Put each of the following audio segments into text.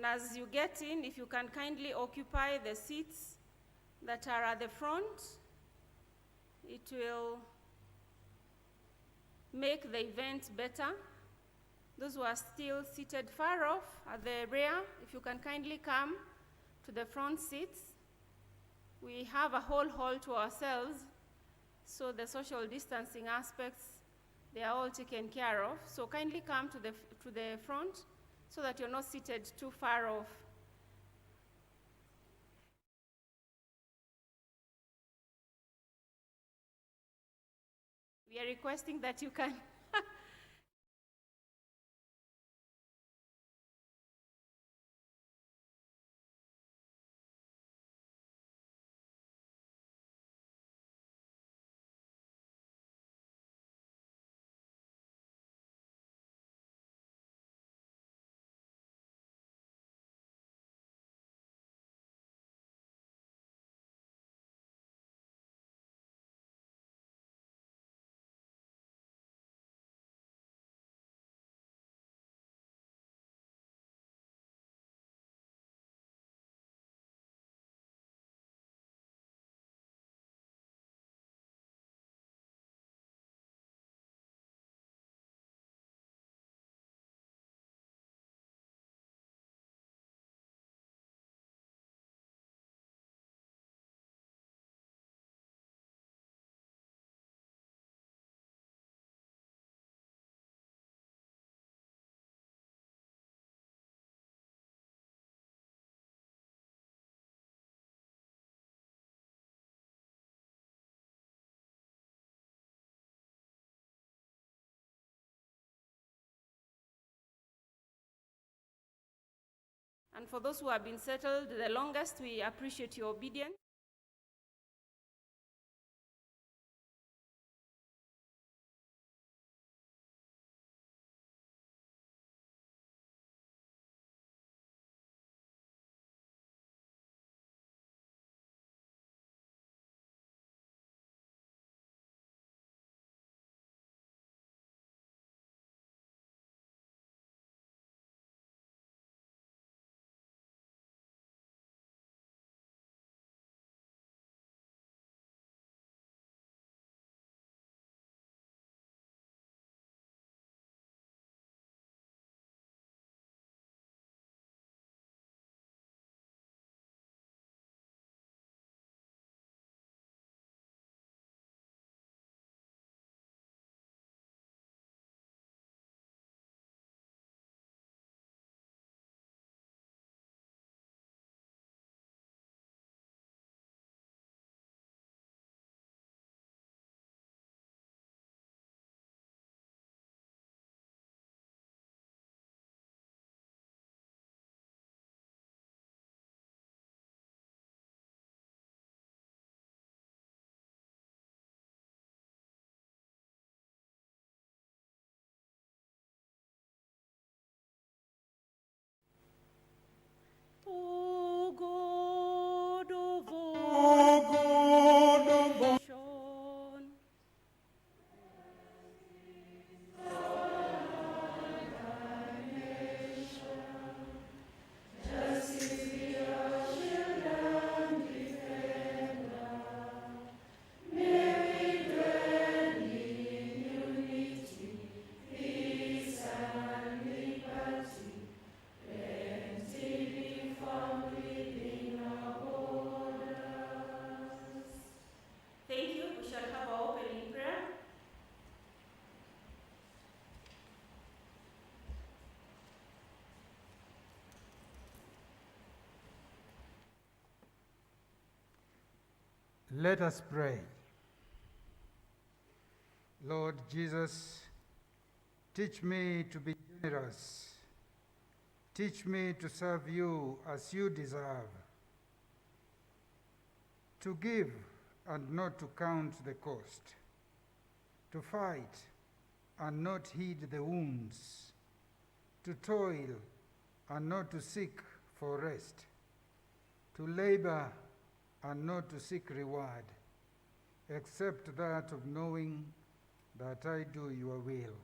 And as you get in, if you can kindly occupy the seats that are at the front, it will make the event better. Those who are still seated far off at the rear, if you can kindly come to the front seats. We have a whole hall to ourselves, so the social distancing aspects, they are all taken care of. So kindly come to the front so that you're not seated too far off. We are requesting that you can And for those who have been settled the longest, we appreciate your obedience. O God of all creation, thank you. We shall have our opening prayer. Let us pray. Lord Jesus, teach me to be generous. Teach me to serve you as you deserve. To give and not to count the cost. To fight and not heed the wounds. To toil and not to seek for rest. To labor and not to seek reward, except that of knowing that I do your will.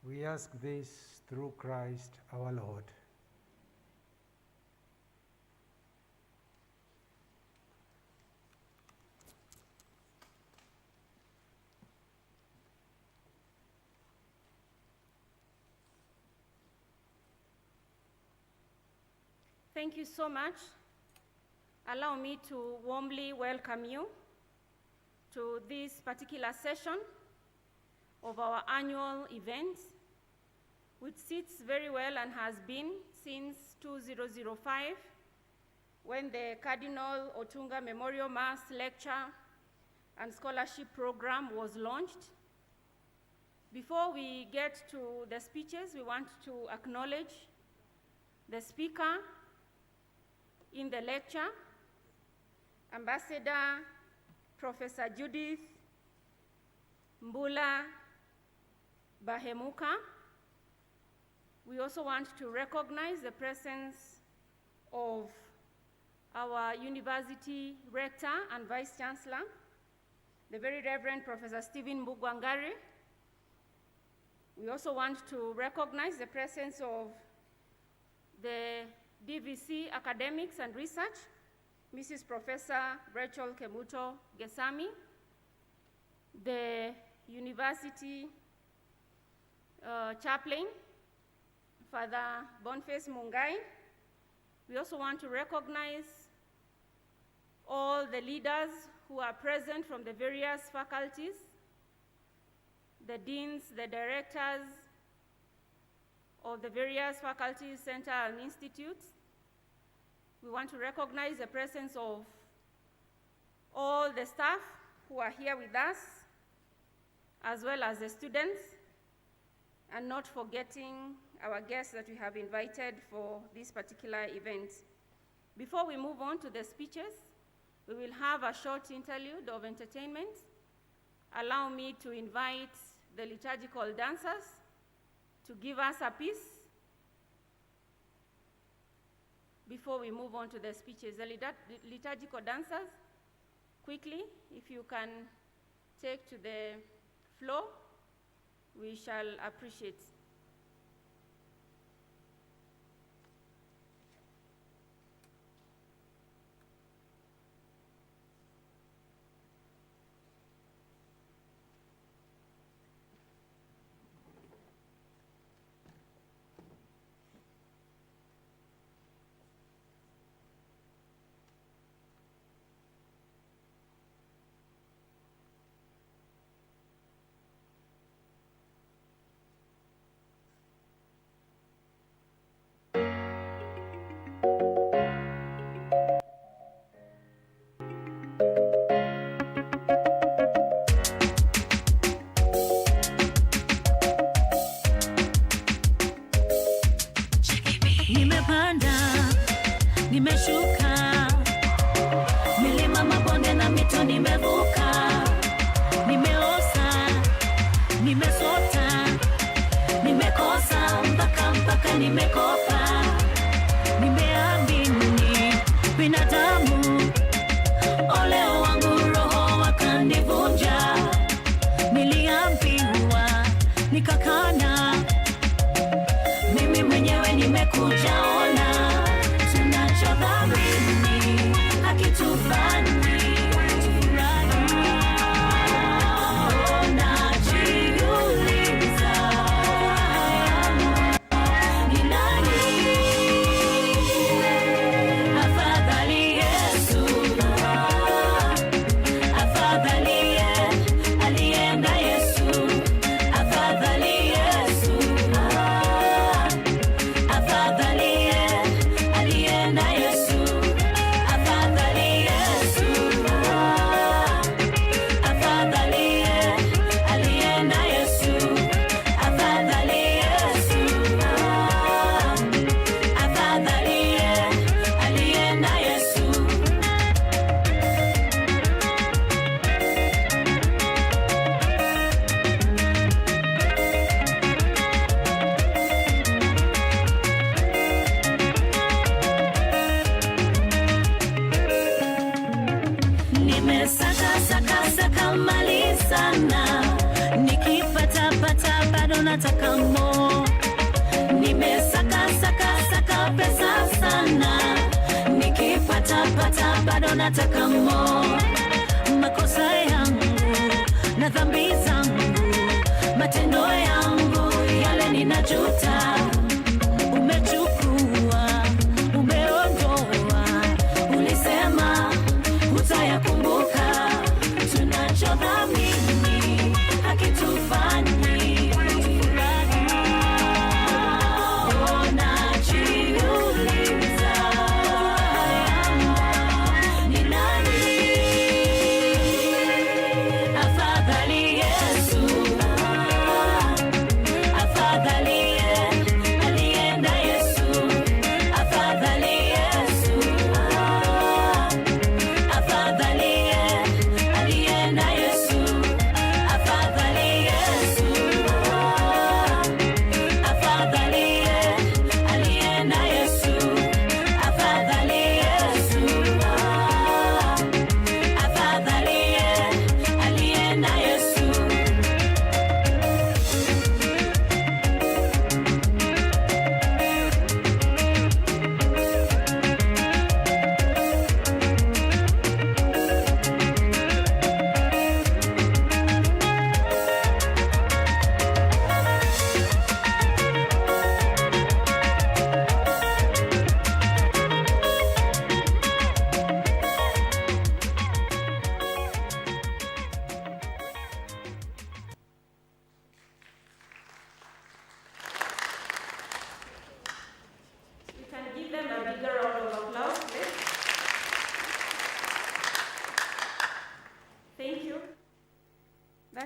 We ask this through Christ our Lord. Thank you so much. Allow me to warmly welcome you to this particular session of our annual event, which sits very well and has been since 2005, when the Cardinal Otunga Memorial Mass Lecture and Scholarship Program was launched. Before we get to the speeches, we want to acknowledge the speaker in the lecture, Ambassador Professor Judith Mbula Bahemuka. We also want to recognize the presence of our University Rector and Vice Chancellor, the Very Reverend Professor Stephen Mbugwangari. We also want to recognize the presence of the DVC Academics and Research, Mrs. Professor Rachel Kemuto Gesami, the University Chaplain, Father Boniface Mungai. We also want to recognize all the leaders who are present from the various faculties, the deans, the directors of the various faculties, centers, and institutes. We want to recognize the presence of all the staff who are here with us, as well as the students, and not forgetting our guests that we have invited for this particular event. Before we move on to the speeches, we will have a short interlude of entertainment. Allow me to invite the liturgical dancers to give us a piece before we move on to the speeches. The liturgical dancers, quickly, if you can take to the floor, we shall appreciate. Nimeshuka milima, mabonde na mito nimevuka, nimeosa, nimesota, nimekosa mpaka nimekopa, nimeamini binadamu, ole wangu roho wakanivunja, niliambiwa nikakana, mimi mwenyewe nimekuja ona tunachodhamini hakitufani nataka mo, nimesaka pesa sana, nikipata bado nataka mo, makosa yangu na dhambi zangu, matendo yangu yale ninajuta, umechukua, umeona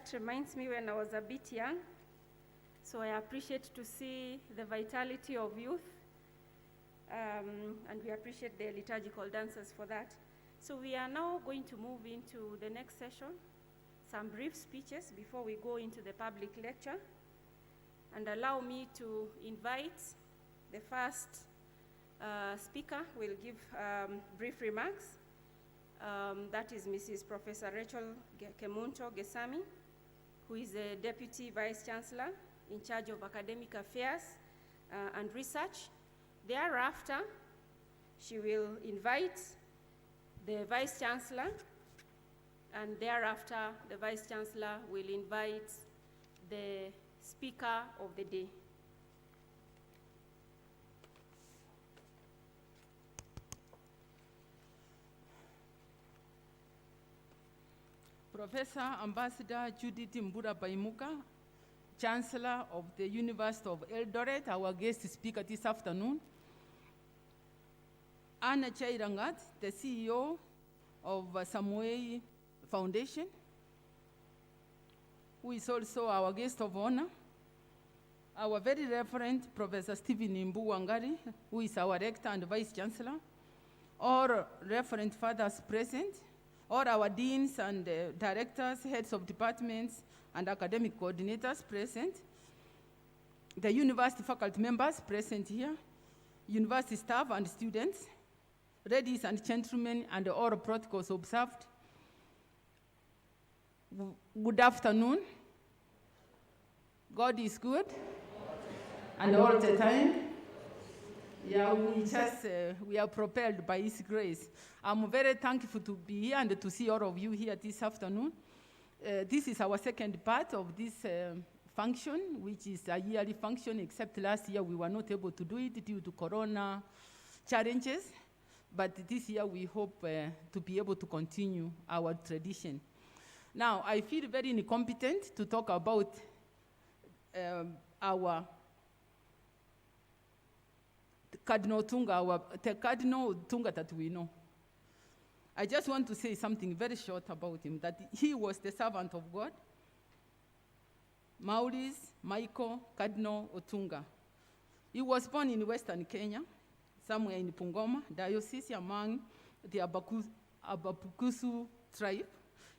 that reminds me when I was a bit young. So I appreciate to see the vitality of youth, and we appreciate the liturgical dancers for that. So we are now going to move into the next session, some brief speeches before we go into the public lecture. And allow me to invite the first speaker will give brief remarks. That is Mrs. Professor Rachel Kemunto Gesami, who is the Deputy Vice Chancellor in charge of academic affairs and research. Thereafter, she will invite the Vice Chancellor, and thereafter, the Vice Chancellor will invite the Speaker of the day. Professor Ambassador Judith Mbura Baimuka, Chancellor of the University of Eldoret, our guest speaker this afternoon. Anna Chairangat, the CEO of Samuel Foundation, who is also our guest of honor. Our very Reverend Professor Stephen Imbu Wangari, who is our Rector and Vice Chancellor. All Reverend Fathers present, all our deans and directors, heads of departments, and academic coordinators present. The university faculty members present here, university staff and students, ladies and gentlemen, and all protocols observed. Good afternoon. God is good, and all the time. Yeah, we are propelled by His grace. I'm very thankful to be here and to see all of you here this afternoon. This is our second part of this function, which is a yearly function, except last year we were not able to do it due to corona challenges. But this year we hope to be able to continue our tradition. Now, I feel very incompetent to talk about our Cardinal Otunga, the Cardinal Otunga that we know. I just want to say something very short about him, that he was the servant of God. Maurice Michael Cardinal Otunga. He was born in Western Kenya, somewhere in Bungoma Diocese among the Abapukusu tribe.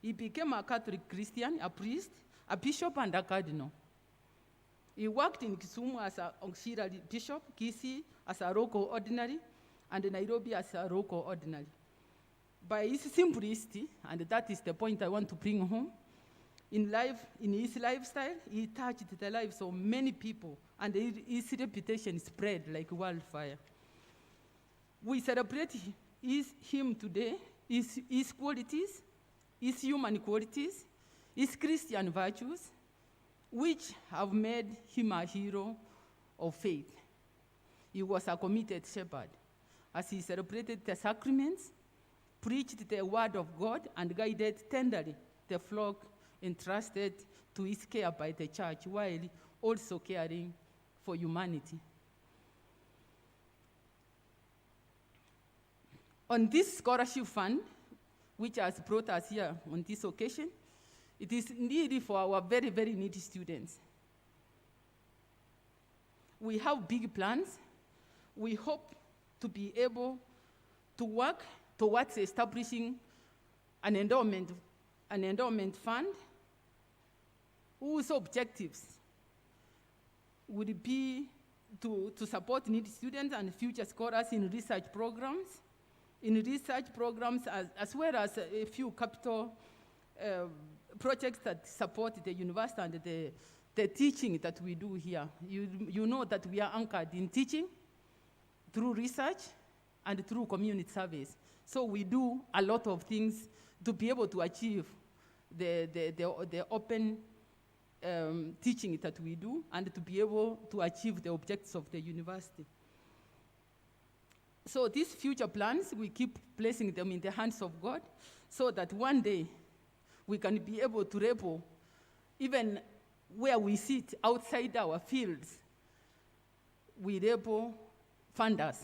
He became a Catholic Christian, a priest, a bishop, and a cardinal. He worked in Kisumu as an auxiliary bishop, Kisii as a local ordinary, and Nairobi as a local ordinary. By his simplicity, and that is the point I want to bring home, in his lifestyle, he touched the lives of many people, and his reputation spread like wildfire. We celebrate him today, his qualities, his human qualities, his Christian virtues, which have made him a hero of faith. He was a committed shepherd, as he celebrated the sacraments, preached the word of God, and guided tenderly the flock entrusted to his care by the church, while also caring for humanity. On this scholarship fund, which has brought us here on this occasion, it is needed for our very, very needy students. We have big plans. We hope to be able to work towards establishing an endowment fund whose objectives would be to support needy students and future scholars in research programs, as well as a few capital projects that support the university and the teaching that we do here. You know that we are anchored in teaching, through research, and through community service. So we do a lot of things to be able to achieve the open teaching that we do, and to be able to achieve the objectives of the university. So these future plans, we keep placing them in the hands of God, so that one day we can be able to rebel even where we sit outside our fields. We rebel funders,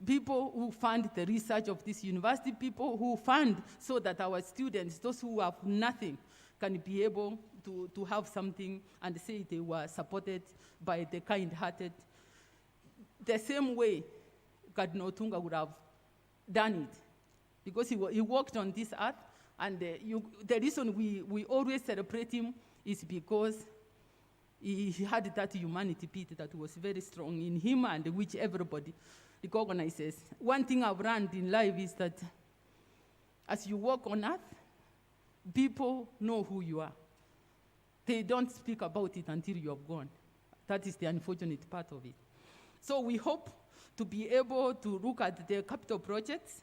people who fund the research of this university, people who fund so that our students, those who have nothing, can be able to have something and say they were supported by the kind-hearted. The same way Cardinal Otunga would have done it, because he walked on this earth, and the reason we always celebrate him is because he had that humanity bit that was very strong in him, and which everybody recognizes. One thing I've learned in life is that as you walk on earth, people know who you are. They don't speak about it until you have gone. That is the unfortunate part of it. So we hope to be able to look at the capital projects,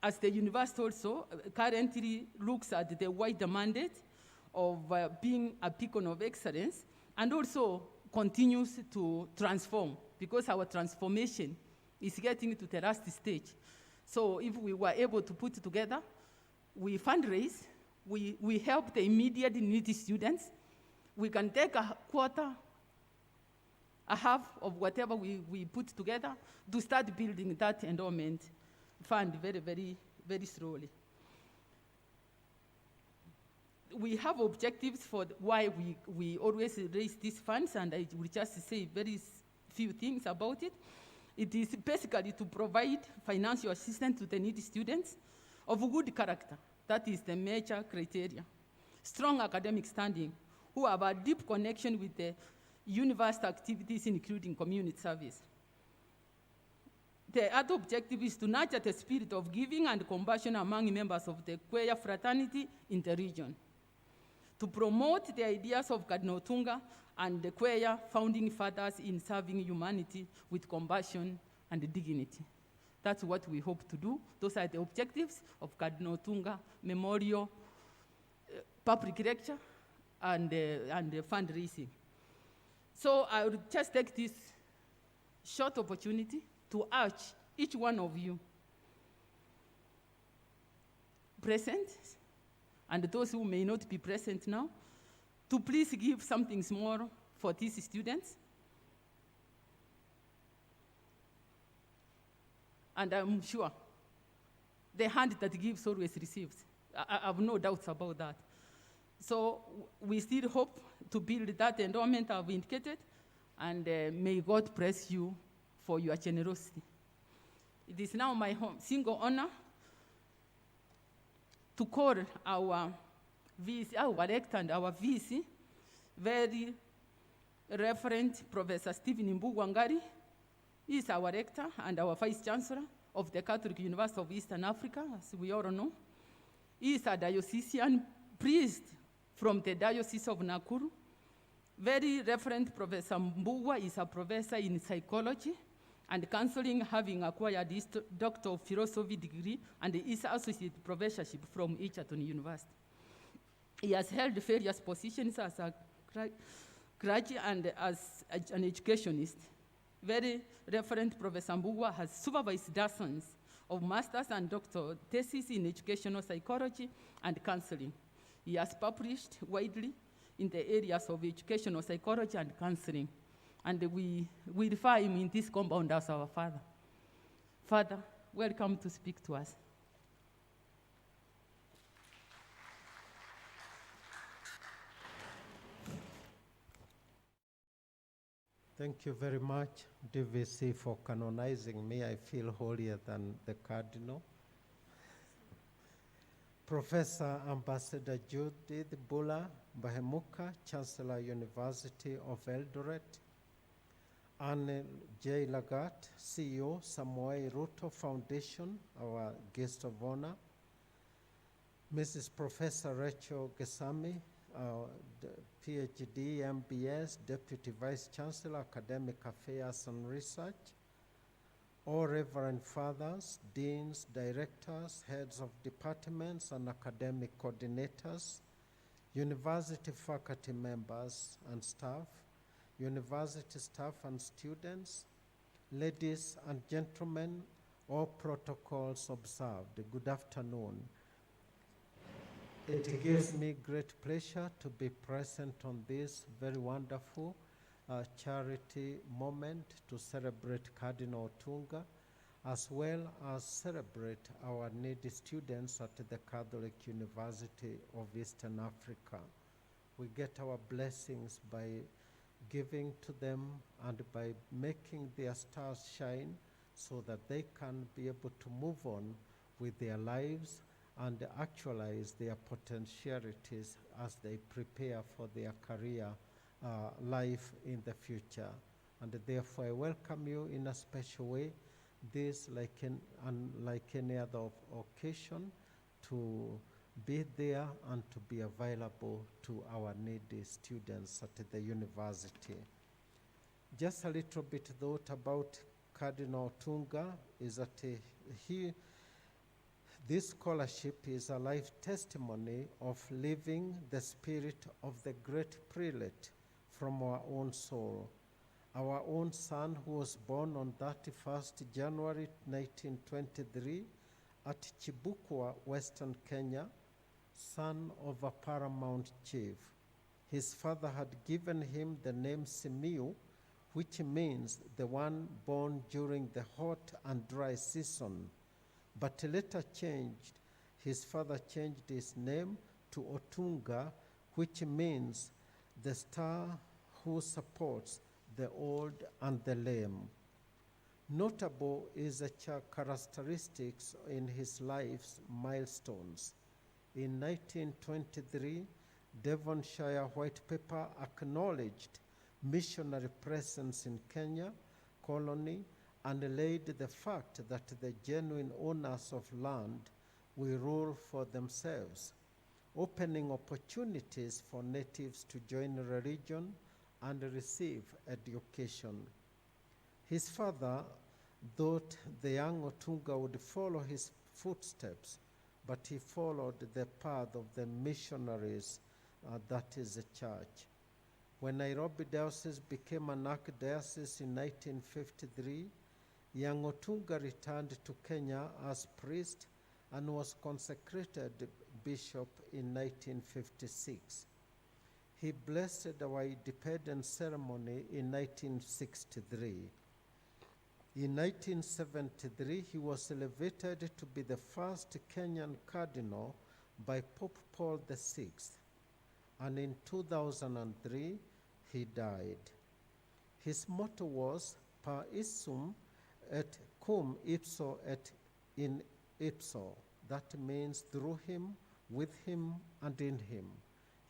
as the university also currently looks at the wider mandate of being a beacon of excellence, and also continues to transform, because our transformation is getting to the last stage. So if we were able to put together, we fundraise, we help the immediate needy students, we can take a quarter, a half of whatever we put together to start building that endowment fund very, very, very slowly. We have objectives for why we always raise these funds, and I will just say very few things about it. It is basically to provide financial assistance to the needy students of good character. That is the major criteria. Strong academic standing, who have a deep connection with the university activities, including community service. The other objective is to nurture the spirit of giving and compassion among members of the queer fraternity in the region, to promote the ideas of Cardinal Otunga and the queer founding fathers in serving humanity with compassion and dignity. That's what we hope to do. Those are the objectives of Cardinal Otunga Memorial Public Lecture and fundraising. So I would just take this short opportunity to urge each one of you present, and those who may not be present now, to please give something small for these students. And I'm sure the hand that gives always receives. I have no doubts about that. So we still hope to build that endowment I've indicated, and may God bless you for your generosity. It is now my single honor to call our VC, our rector and our VC, very Reverend Professor Stephen Mbugwangari. He is our rector and our vice chancellor of the Catholic University of Eastern Africa, as we all know. He is a diocesan priest from the Diocese of Nakuru. Very Reverend Professor Mbugwa is a professor in psychology and counseling, having acquired his Doctor of Philosophy degree and his associate professorship from Egerton University. He has held various positions as a graduate and as an educationist. Very Reverend Professor Mbugwa has supervised dozens of master's and doctoral theses in educational psychology and counseling. He has published widely in the areas of educational psychology and counseling, and we refer him in this compound as our father. Father, welcome to speak to us. Thank you very much, DVC, for canonizing me. I feel holier than the Cardinal. Professor Ambassador Judith Bula Bahemuka, Chancellor, University of Eldoret. Anne J. Lagat, CEO, Samoei Ruto Foundation, our guest of honor. Mrs. Professor Rachel Gesami, PhD, MBS, Deputy Vice Chancellor, Academic Affairs and Research. All Reverend Fathers, Deans, Directors, Heads of Departments and Academic Coordinators, University faculty members and staff, university staff and students, ladies and gentlemen, all protocols observed. Good afternoon. It gives me great pleasure to be present on this very wonderful charity moment to celebrate Cardinal Otunga as well as celebrate our needy students at the Catholic University of Eastern Africa. We get our blessings by giving to them and by making their stars shine so that they can be able to move on with their lives and actualize their potentialities as they prepare for their career life in the future. And therefore I welcome you in a special way, this like any other occasion, to be there and to be available to our needy students at the university. Just a little bit thought about Cardinal Otunga is that this scholarship is a life testimony of living the spirit of the great prelate from our own soul. Our own son, who was born on 31st January 1923 at Chibukwa, Western Kenya, son of a paramount chief. His father had given him the name Simiu, which means the one born during the hot and dry season, but later his father changed his name to Otunga, which means the star who supports the old and the lame. Notable is the characteristics in his life's milestones. In 1923, Devonshire White Paper acknowledged missionary presence in Kenya colony and laid the fact that the genuine owners of land will rule for themselves, opening opportunities for natives to join religion and receive education. His father thought the young Otunga would follow his footsteps, but he followed the path of the missionaries, that is the church. When Nairobi Diocese became an archdiocese in 1953, young Otunga returned to Kenya as priest and was consecrated bishop in 1956. He blessed our independence ceremony in 1963. In 1973, he was elevated to be the first Kenyan cardinal by Pope Paul VI, and in 2003, he died. His motto was, "Per issum et cum ipso et in ipso." That means through him, with him, and in him.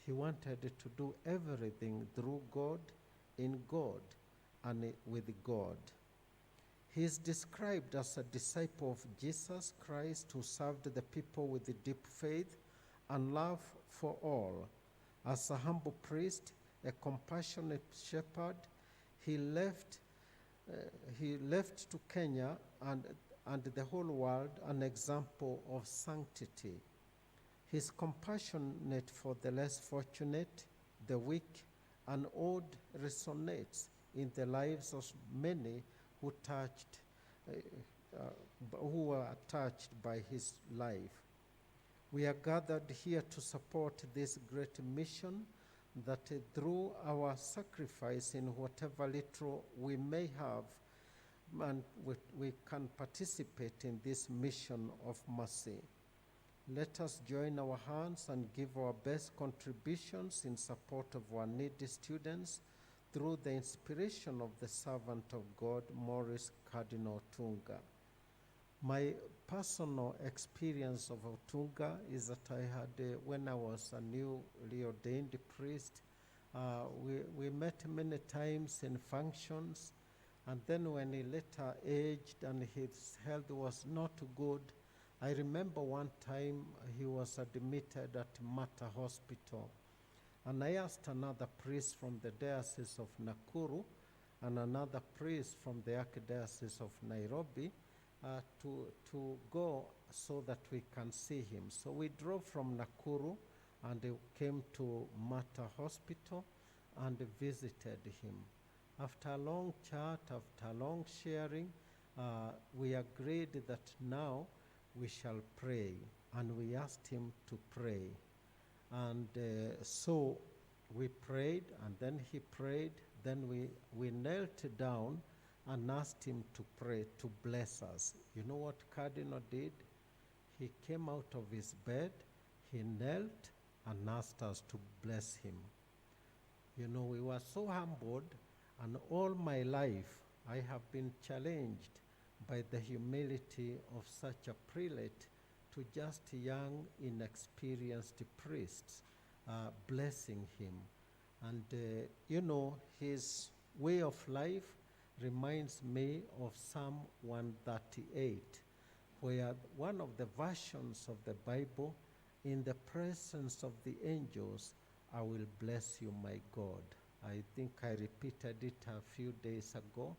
He wanted to do everything through God, in God, and with God. He is described as a disciple of Jesus Christ who served the people with a deep faith and love for all. As a humble priest, a compassionate shepherd, he left to Kenya and the whole world an example of sanctity. His compassion for the less fortunate, the weak, and old resonates in the lives of many who were touched by his life. We are gathered here to support this great mission that through our sacrifice in whatever little we may have, and we can participate in this mission of mercy. Let us join our hands and give our best contributions in support of our needy students through the inspiration of the servant of God, Maurice Cardinal Otunga. My personal experience of Otunga is that I had, when I was a newly ordained priest, we met many times in functions, and then when he later aged and his health was not good, I remember one time he was admitted at Mata Hospital. And I asked another priest from the Diocese of Nakuru and another priest from the Archdiocese of Nairobi to go so that we can see him. So we drove from Nakuru and came to Mata Hospital and visited him. After a long chat, after a long sharing, we agreed that now we shall pray, and we asked him to pray. And so we prayed, and then he prayed, then we knelt down and asked him to pray, to bless us. You know what Cardinal did? He came out of his bed, he knelt, and asked us to bless him. You know, we were so humbled, and all my life I have been challenged by the humility of such a prelate to just young, inexperienced priests blessing him. And, you know, his way of life reminds me of Psalm 138, where one of the versions of the Bible, in the presence of the angels, I will bless you, my God. I think I repeated it a few days ago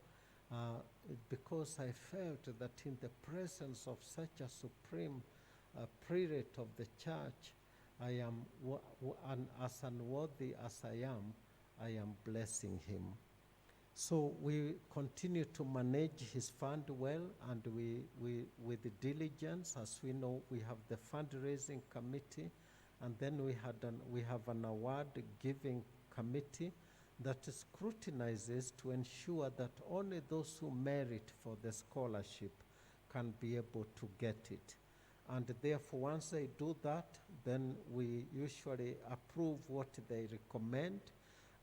because I felt that in the presence of such a supreme prelate of the church, I am, as unworthy as I am blessing him. So we continue to manage his fund well, and we with diligence. As we know, we have the fundraising committee, and then we have an award giving committee that scrutinizes to ensure that only those who merit for the scholarship can be able to get it. And therefore, once they do that, then we usually approve what they recommend.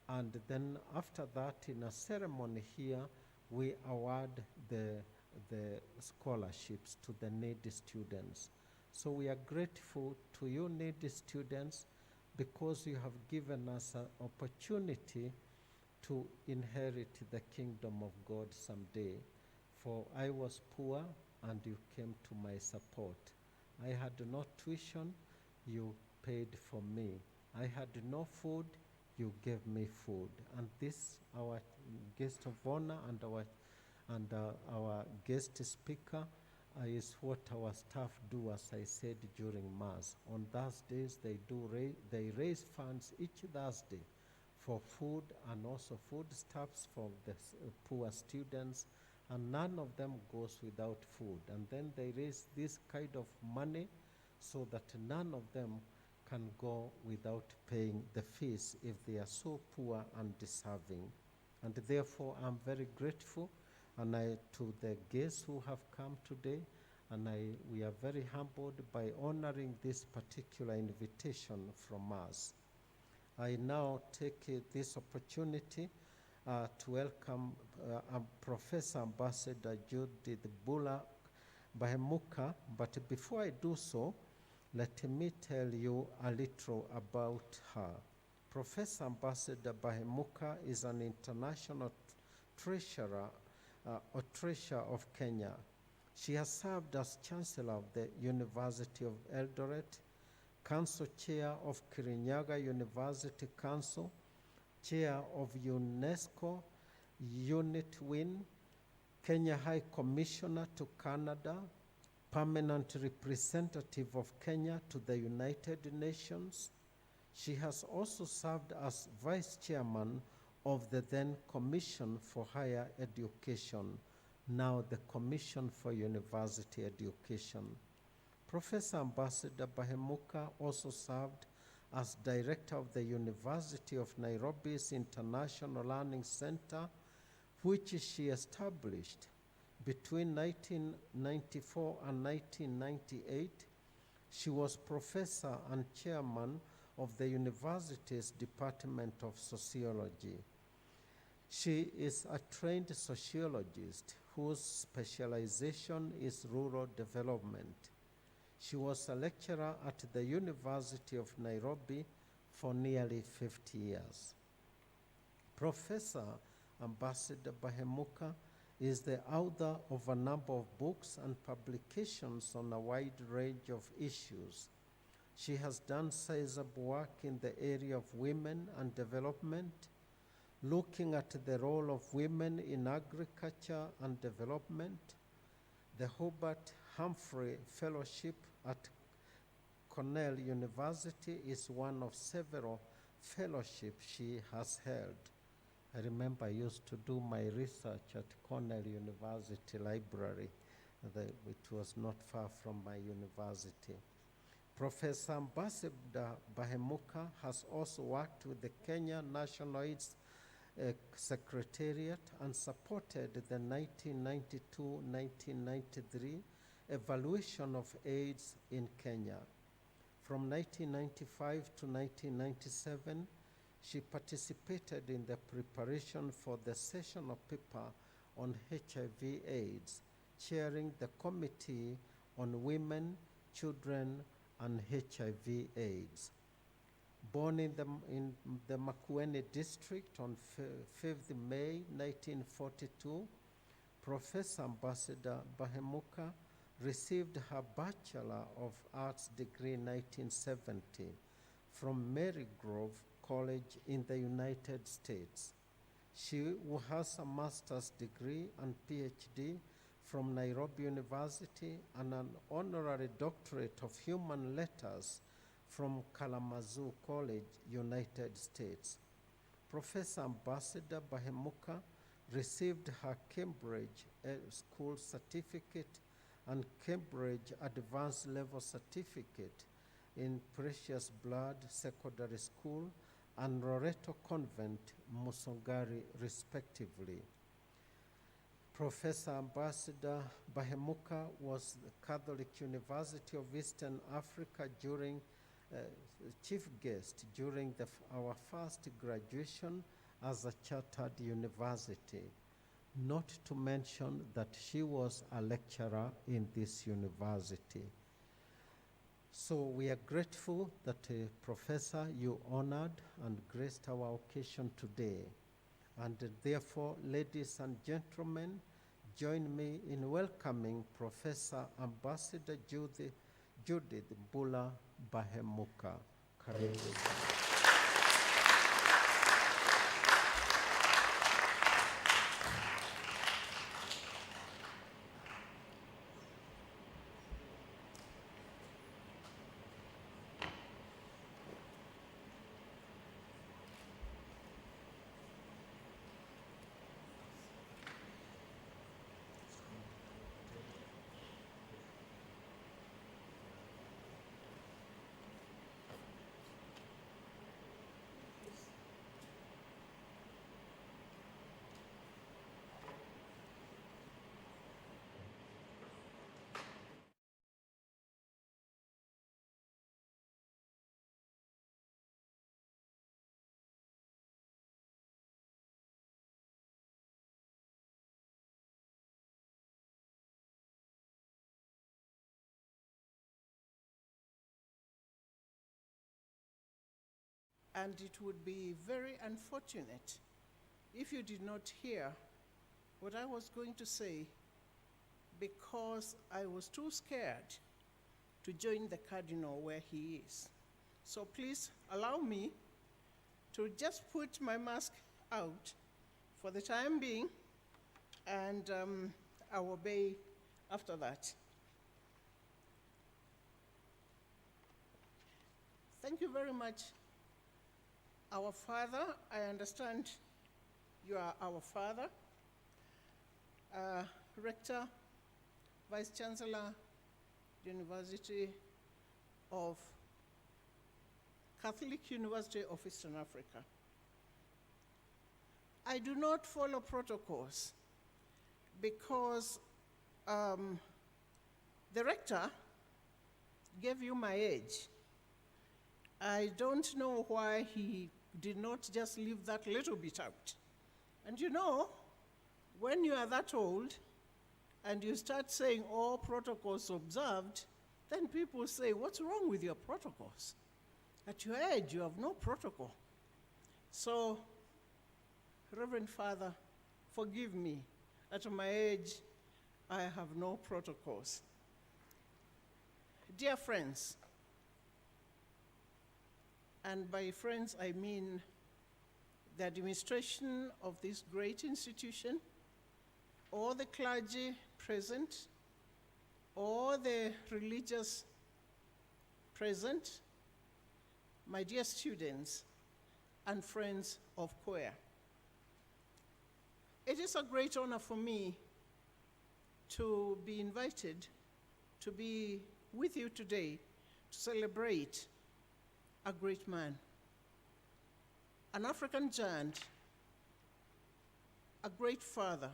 And then after that, in a ceremony here, we award the scholarships to the needy students. So we are grateful to you needy students because you have given us an opportunity to inherit the kingdom of God someday. For I was poor and you came to my support. I had no tuition, you paid for me. I had no food, you gave me food. And this, our guest of honor and our guest speaker, is what our staff do, as I said, during Mass. On Thursdays, they raise funds each Thursday for food and also foodstuffs for the poor students, and none of them goes without food. And then they raise this kind of money so that none of them can go without paying the fees if they are so poor and deserving. And therefore, I'm very grateful to the guests who have come today, and we are very humbled by honoring this particular invitation from us. I now take this opportunity to welcome Professor Ambassador Judith Bula Bahemuka, but before I do so, let me tell you a little about her. Professor Ambassador Bahemuka is an international treasurer of Kenya. She has served as Chancellor of the University of Eldoret, Council Chair of Kirinyaga University Council, Chair of UNESCO Unit Win, Kenya High Commissioner to Canada, Permanent Representative of Kenya to the United Nations. She has also served as Vice Chairman of the then Commission for Higher Education, now the Commission for University Education. Professor Ambassador Bahemuka also served as Director of the University of Nairobi's International Learning Center, which she established between 1994 and 1998. She was Professor and Chairman of the university's Department of Sociology. She is a trained sociologist whose specialization is rural development. She was a lecturer at the University of Nairobi for nearly 50 years. Professor Ambassador Bahemuka is the author of a number of books and publications on a wide range of issues. She has done sizable work in the area of women and development, looking at the role of women in agriculture and development. The Hobart Humphrey Fellowship at Cornell University is one of several fellowships she has held. I remember I used to do my research at Cornell University Library. It was not far from my university. Professor Ambassador Bahemuka has also worked with the Kenya National AIDS Secretariat and supported the 1992-1993 evaluation of AIDS in Kenya. From 1995 to 1997, she participated in the preparation for the session of paper on HIV/AIDS, chairing the Committee on Women, Children, and HIV/AIDS. Born in the Makueni district on 5th May 1942, Professor Ambassador Bahemuka received her Bachelor of Arts degree in 1970 from Marygrove College in the United States. She has a master's degree and PhD from Nairobi University and an honorary doctorate of human letters from Kalamazoo College, United States. Professor Ambassador Bahemuka received her Cambridge School Certificate and Cambridge Advanced Level Certificate in Precious Blood Secondary School and Loreto Convent, Musongari, respectively. Professor Ambassador Bahemuka was the Catholic University of Eastern Africa during chief guest during our first graduation as a chartered university, not to mention that she was a lecturer in this university. So we are grateful that Professor, you honored and graced our occasion today. And therefore, ladies and gentlemen, join me in welcoming Professor Ambassador Judith Bula Bahemuka. Karibu. And it would be very unfortunate if you did not hear what I was going to say, because I was too scared to join the Cardinal where he is. So please allow me to just put my mask out for the time being, and I'll obey after that. Thank you very much. Our Father, I understand you are our Father, Rector, Vice Chancellor, University of Catholic University of Eastern Africa. I do not follow protocols because the rector gave you my age. I don't know why he did not just leave that little bit out. And you know, when you are that old and you start saying all protocols observed, then people say, what's wrong with your protocols? At your age, you have no protocol. So, Reverend Father, forgive me. At my age, I have no protocols. Dear friends, and by friends I mean the administration of this great institution, all the clergy present, all the religious present, my dear students and friends of choir. It is a great honor for me to be invited to be with you today to celebrate a great man, an African giant a great father,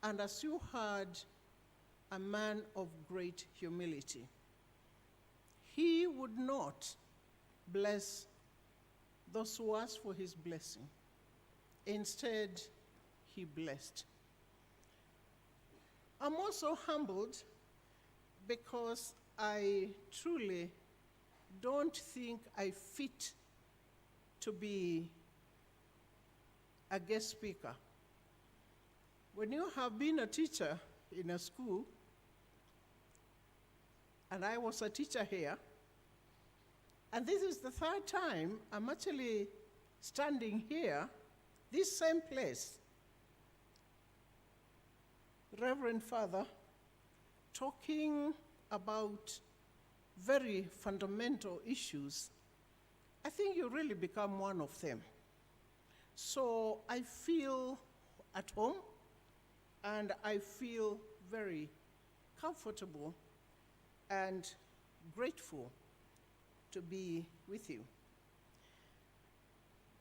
and as you heard, a man of great humility. He would not bless those who asked for his blessing. Instead, he blessed. I'm also humbled because I truly don't think I fit to be a guest speaker. When you have been a teacher in a school, and I was a teacher here, and this is the third time I'm actually standing here, this same place, Reverend Father, talking about very fundamental issues, I think you really become one of them. So I feel at home, and I feel very comfortable and grateful to be with you.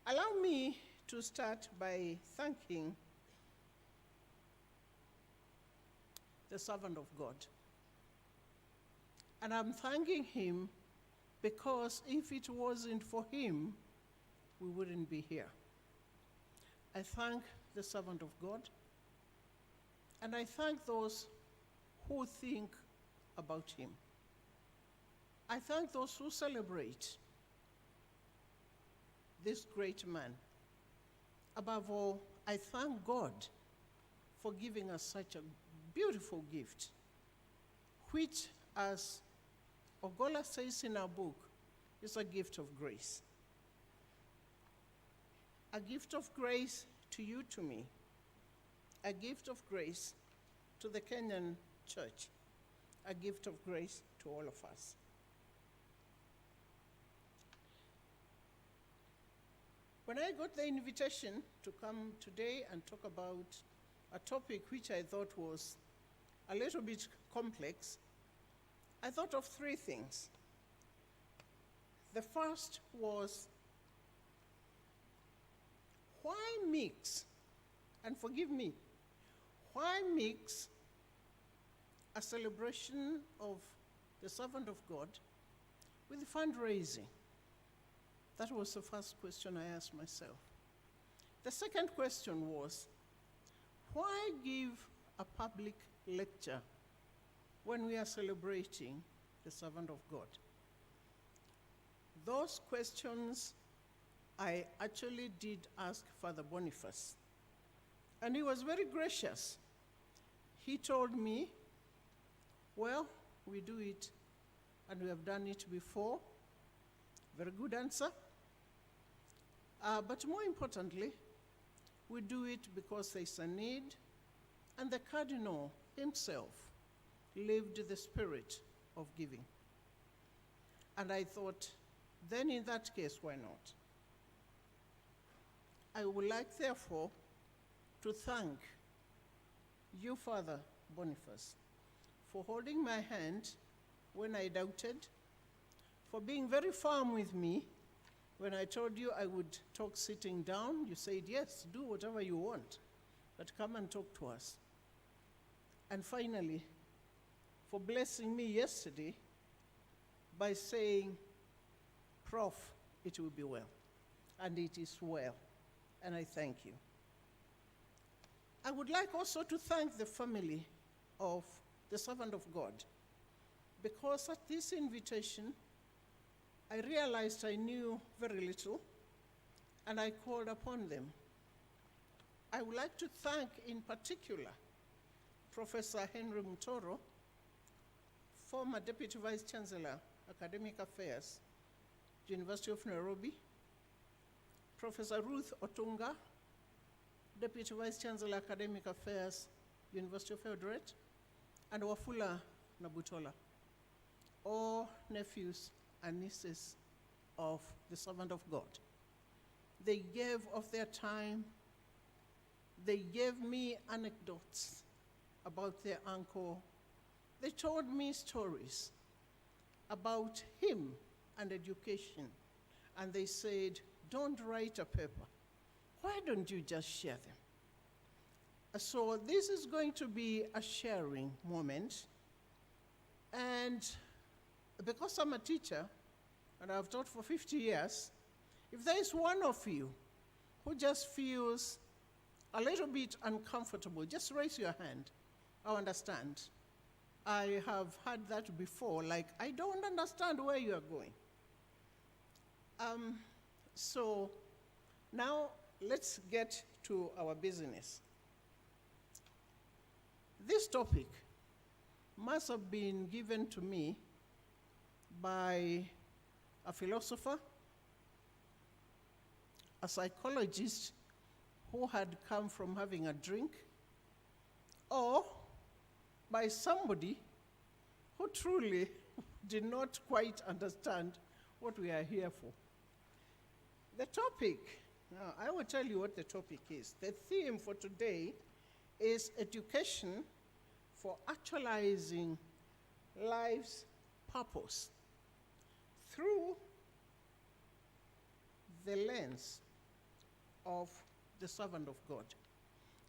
Allow me to start by thanking the servant of God. And I'm thanking him because if it wasn't for him, we wouldn't be here. I thank the servant of God, and I thank those who think about him. I thank those who celebrate this great man. Above all, I thank God for giving us such a beautiful gift, which, as Ogola says in our book, is a gift of grace. A gift of grace to you, to me. A gift of grace to the Kenyan church. A gift of grace to all of us. When I got the invitation to come today and talk about a topic which I thought was a little bit complex, I thought of three things. The first was, why mix, and forgive me, why mix a celebration of the servant of God with fundraising? That was the first question I asked myself. The second question was, why give a public lecture when we are celebrating the servant of God? Those questions I actually did ask Father Boniface, and he was very gracious. He told me, well, we do it, and we have done it before. Very good answer. But more importantly, we do it because there's a need, and the Cardinal himself lived the spirit of giving. And I thought, then in that case, why not? I would like, therefore, to thank you, Father Boniface, for holding my hand when I doubted, for being very firm with me. When I told you I would talk sitting down, you said, yes, do whatever you want, but come and talk to us. And finally, for blessing me yesterday by saying, Prof, it will be well. And it is well, and I thank you. I would like also to thank the family of the servant of God, because at this invitation, I realized I knew very little, and I called upon them. I would like to thank, in particular, Professor Henry Mutoro, former Deputy Vice Chancellor, Academic Affairs, University of Nairobi, Professor Ruth Otunga, Deputy Vice Chancellor, Academic Affairs, University of Eldoret, and Wafula Nabutola, all nephews and nieces of the servant of God. They gave of their time. They gave me anecdotes about their uncle. They told me stories about him and education. And they said, don't write a paper. why don't you just share them? So this is going to be a sharing moment. And because I'm a teacher, and I've taught for 50 years, if there is one of you who just feels a little bit uncomfortable, just raise your hand. I understand. I have had that before, like, I don't understand where you are going. So now let's get to our business. This topic must have been given to me by a philosopher, a psychologist who had come from having a drink, or by somebody who truly did not quite understand what we are here for. The topic, now I will tell you what the topic is. The theme for today is education for actualizing life's purpose through the lens of the servant of God.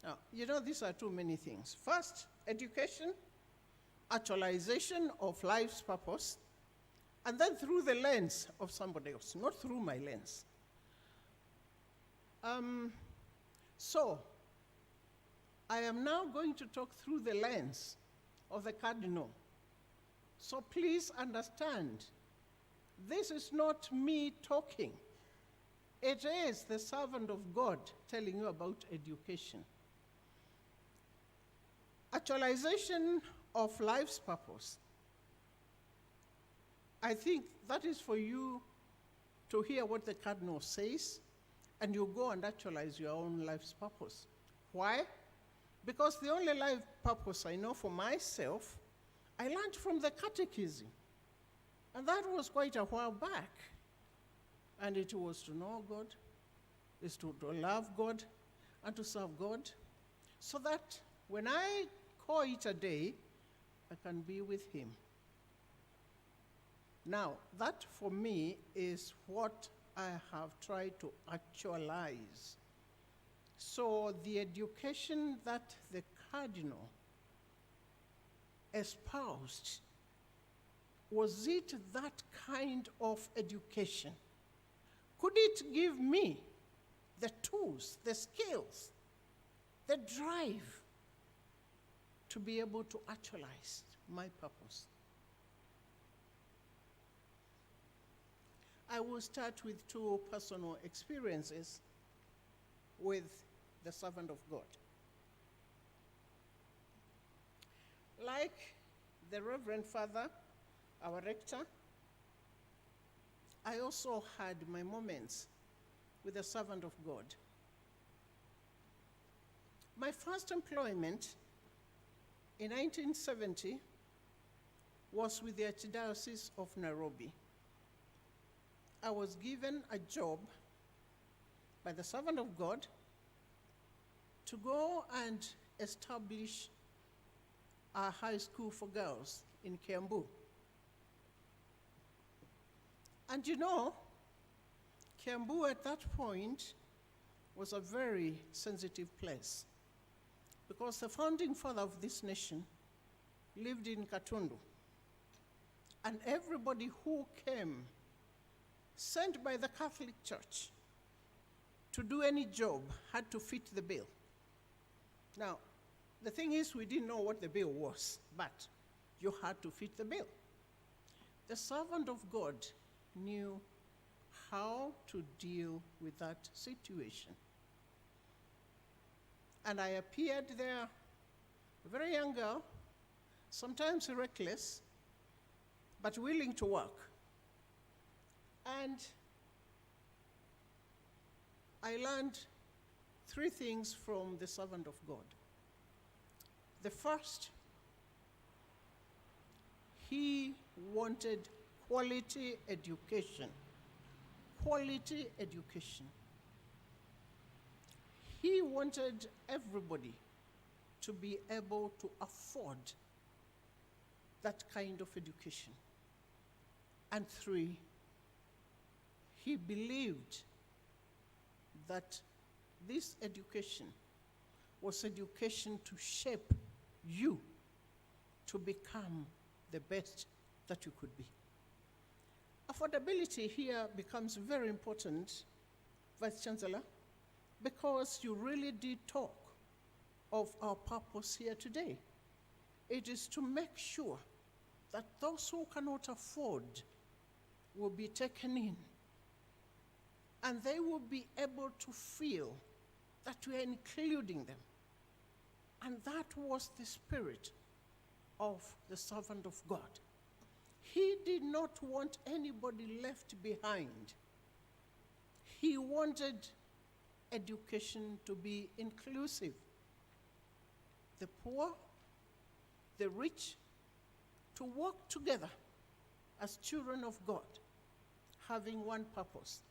Now, you know, these are too many things. First, education, actualization of life's purpose, and then through the lens of somebody else, not through my lens. So, I am now going to talk through the lens of the Cardinal. So please understand, this is not me talking. It is the servant of God telling you about education. Actualization of life's purpose. I think that is for you to hear what the Cardinal says, and you go and actualize your own life's purpose. Why? Because the only life purpose I know for myself, I learned from the catechism. And that was quite a while back. And it was to know God, is to love God, and to serve God, so that when I call it a day, I can be with him. Now, that for me is what I have tried to actualize. So the education that the Cardinal espoused, was it that kind of education? Could it give me the tools, the skills, the drive to be able to actualize my purpose? I will start with two personal experiences with the servant of God. Like the Reverend Father, our rector, I also had my moments with the servant of God. My first employment in 1970 was with the Archdiocese of Nairobi. I was given a job by the servant of God to go and establish a high school for girls in Kiambu. And you know, Kiambu at that point was a very sensitive place because the founding father of this nation lived in Katundu. And everybody who came, sent by the Catholic Church to do any job, had to fit the bill. Now, the thing is, we didn't know what the bill was, but you had to fit the bill. The servant of God knew how to deal with that situation. And I appeared there, a very young girl, sometimes reckless, but willing to work. And I learned three things from the servant of God. The first, he wanted quality education. Quality education. He wanted everybody to be able to afford that kind of education. And three, he believed that this education was education to shape you to become the best that you could be. Affordability here becomes very important, Vice Chancellor, because you really did talk of our purpose here today. It is to make sure that those who cannot afford will be taken in, and they will be able to feel that we are including them. And that was the spirit of the servant of God. He did not want anybody left behind. He wanted education to be inclusive. The poor, the rich, to work together as children of God, having one purpose: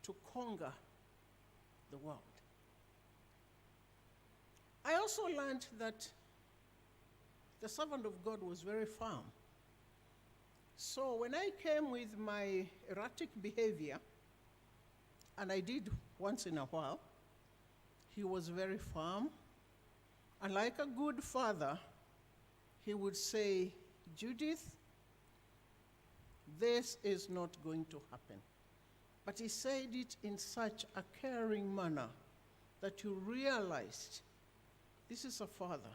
to conquer the world. I also learned that the servant of God was very firm. So when I came with my erratic behavior, and I did once in a while, he was very firm. And like a good father, he would say, Judith, this is not going to happen. But he said it in such a caring manner that you realized this is a father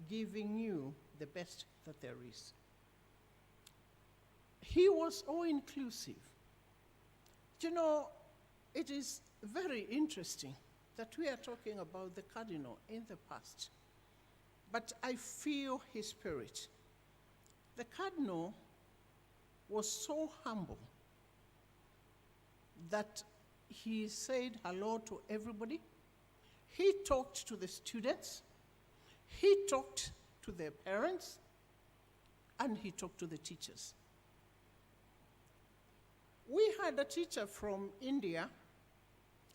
giving you the best that there is. He was all-inclusive. You know, it is very interesting that we are talking about the Cardinal in the past, but I feel his spirit. The Cardinal was so humble that he said hello to everybody. He talked to the students, he talked to their parents, and he talked to the teachers. We had a teacher from India,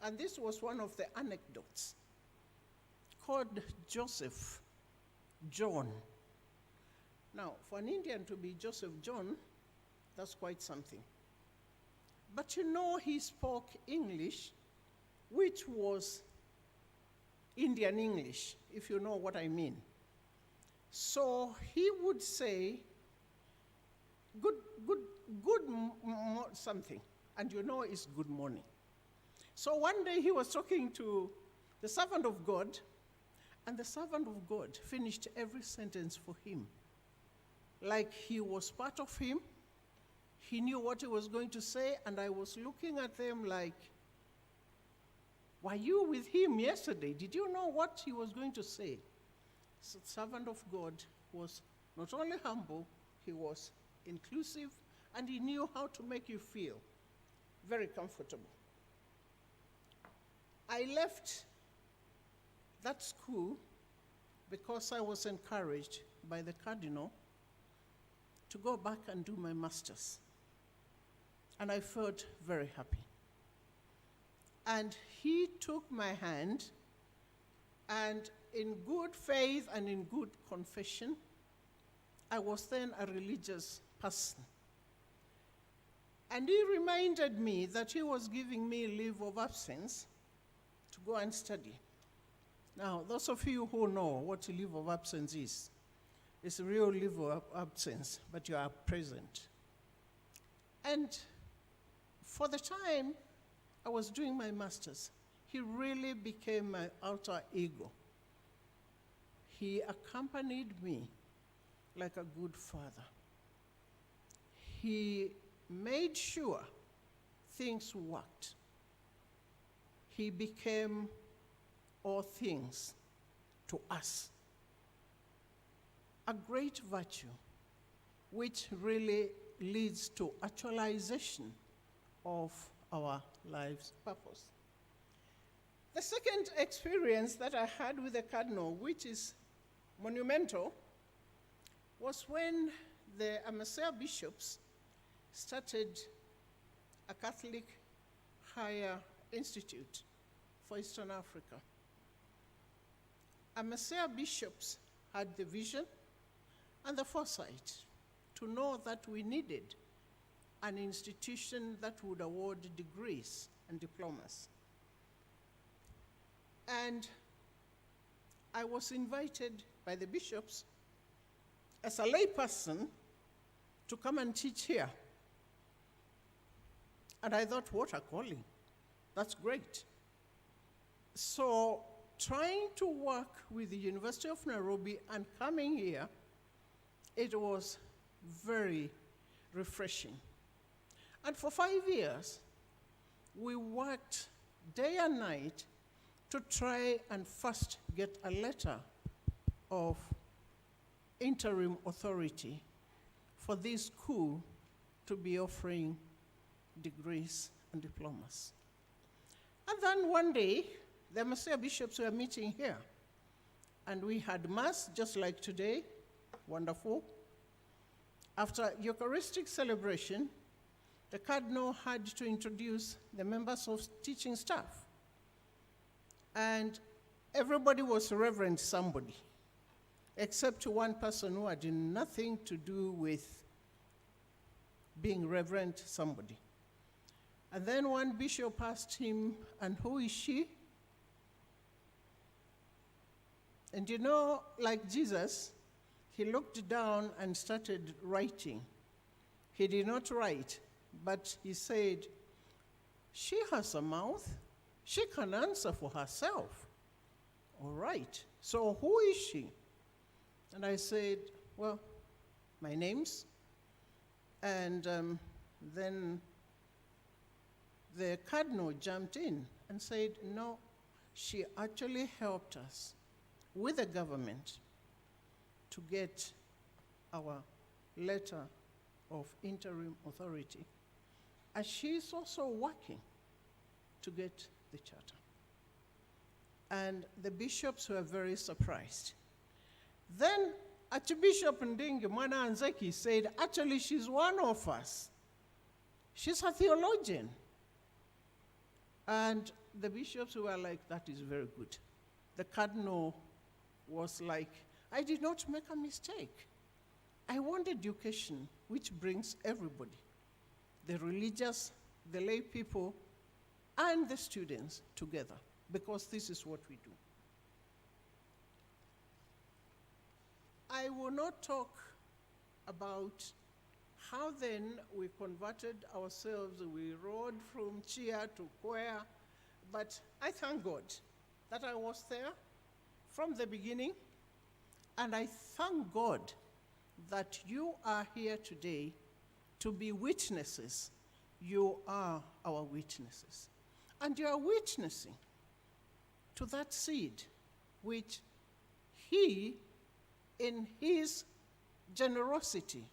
and this was one of the anecdotes, called Joseph John. Now, for an Indian to be Joseph John, that's quite something. But you know, he spoke English, which was Indian English, if you know what I mean. So he would say, good something, and you know it's good morning. So one day he was talking to the servant of God, and the servant of God finished every sentence for him. Like he was part of him, he knew what he was going to say, and I was looking at them like, were you with him yesterday? Did you know what he was going to say? So the servant of God was not only humble, he was inclusive, and he knew how to make you feel very comfortable. I left that school because I was encouraged by the Cardinal to go back and do my master's. And I felt very happy. And he took my hand, and in good faith and in good confession, I was then a religious person. And he reminded me that he was giving me leave of absence to go and study. Now, those of you who know what leave of absence is, it's a real leave of absence, but you are present. And for the time I was doing my master's, he really became my alter ego. He accompanied me like a good father. He made sure things worked. He became all things to us. A great virtue which really leads to actualization of our life's purpose. The second experience that I had with the Cardinal, which is monumental, was when the Amasea bishops started a Catholic higher institute for Eastern Africa. Amasea bishops had the vision and the foresight to know that we needed an institution that would award degrees and diplomas. And I was invited by the bishops as a layperson to come and teach here. And I thought, what a calling. That's great. So trying to work with the University of Nairobi and coming here, it was very refreshing. And for 5 years, we worked day and night to try and first get a letter of interim authority for this school to be offering degrees and diplomas. And then one day, the Messiah bishops were meeting here, and we had Mass just like today, wonderful. After Eucharistic celebration, the Cardinal had to introduce the members of teaching staff. And everybody was Reverend somebody, except one person who had nothing to do with being Reverend somebody. And then one bishop asked him, and who is she? And you know, like Jesus, he looked down and started writing. He did not write, but he said, she has a mouth. She can answer for herself. All right, so who is she? And I said, well, my name's. And then the Cardinal jumped in and said, no, she actually helped us with the government to get our letter of interim authority. And she's also working to get the charter. And the bishops were very surprised. Then Archbishop Ndingi Mwana Anzeki said, actually, she's one of us. She's a theologian. And the bishops were like, that is very good. The Cardinal was like, I did not make a mistake. I want education which brings everybody, the religious, the lay people, and the students together, because this is what we do. I will not talk about how then we converted ourselves. We rode from Chia to Kwea, but I thank God that I was there from the beginning, and I thank God that you are here today to be witnesses. You are our witnesses. And you are witnessing to that seed which he, in his generosity,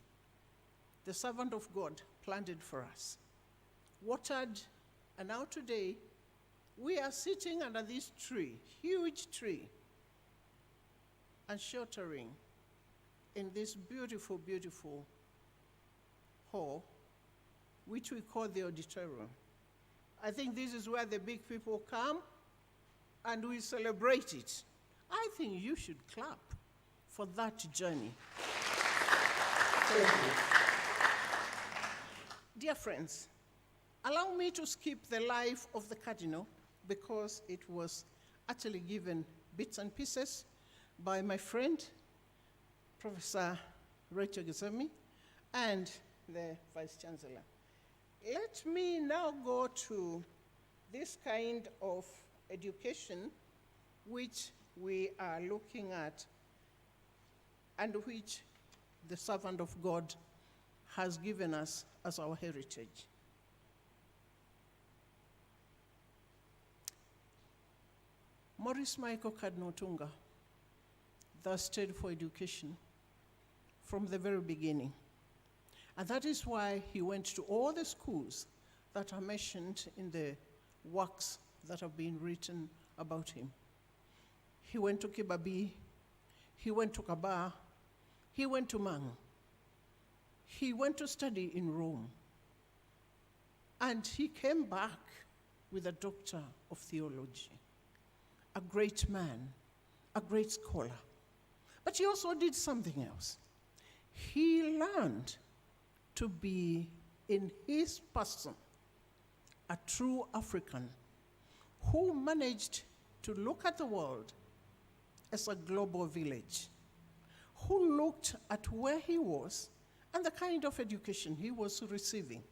the servant of God, planted for us, watered, and now today, we are sitting under this tree, huge tree, and sheltering in this beautiful, beautiful hall, which we call the auditorium. I think this is where the big people come, and we celebrate it. I think you should clap for that journey. Thank you. Dear friends, allow me to skip the life of the Cardinal, because it was actually given bits and pieces by my friend, Professor Rachel Gesemi, and the Vice Chancellor. Let me now go to this kind of education which we are looking at and which the servant of God has given us as our heritage. Maurice Michael Cardinal Otunga thirsted for education from the very beginning. And that is why he went to all the schools that are mentioned in the works that have been written about him. He went to Kibabii, he went to Kaba, he went to Mang. He went to study in Rome. And he came back with a doctor of theology, a great man, a great scholar. But he also did something else. He learned to be, in his person, a true African who managed to look at the world as a global village, who looked at where he was and the kind of education he was receiving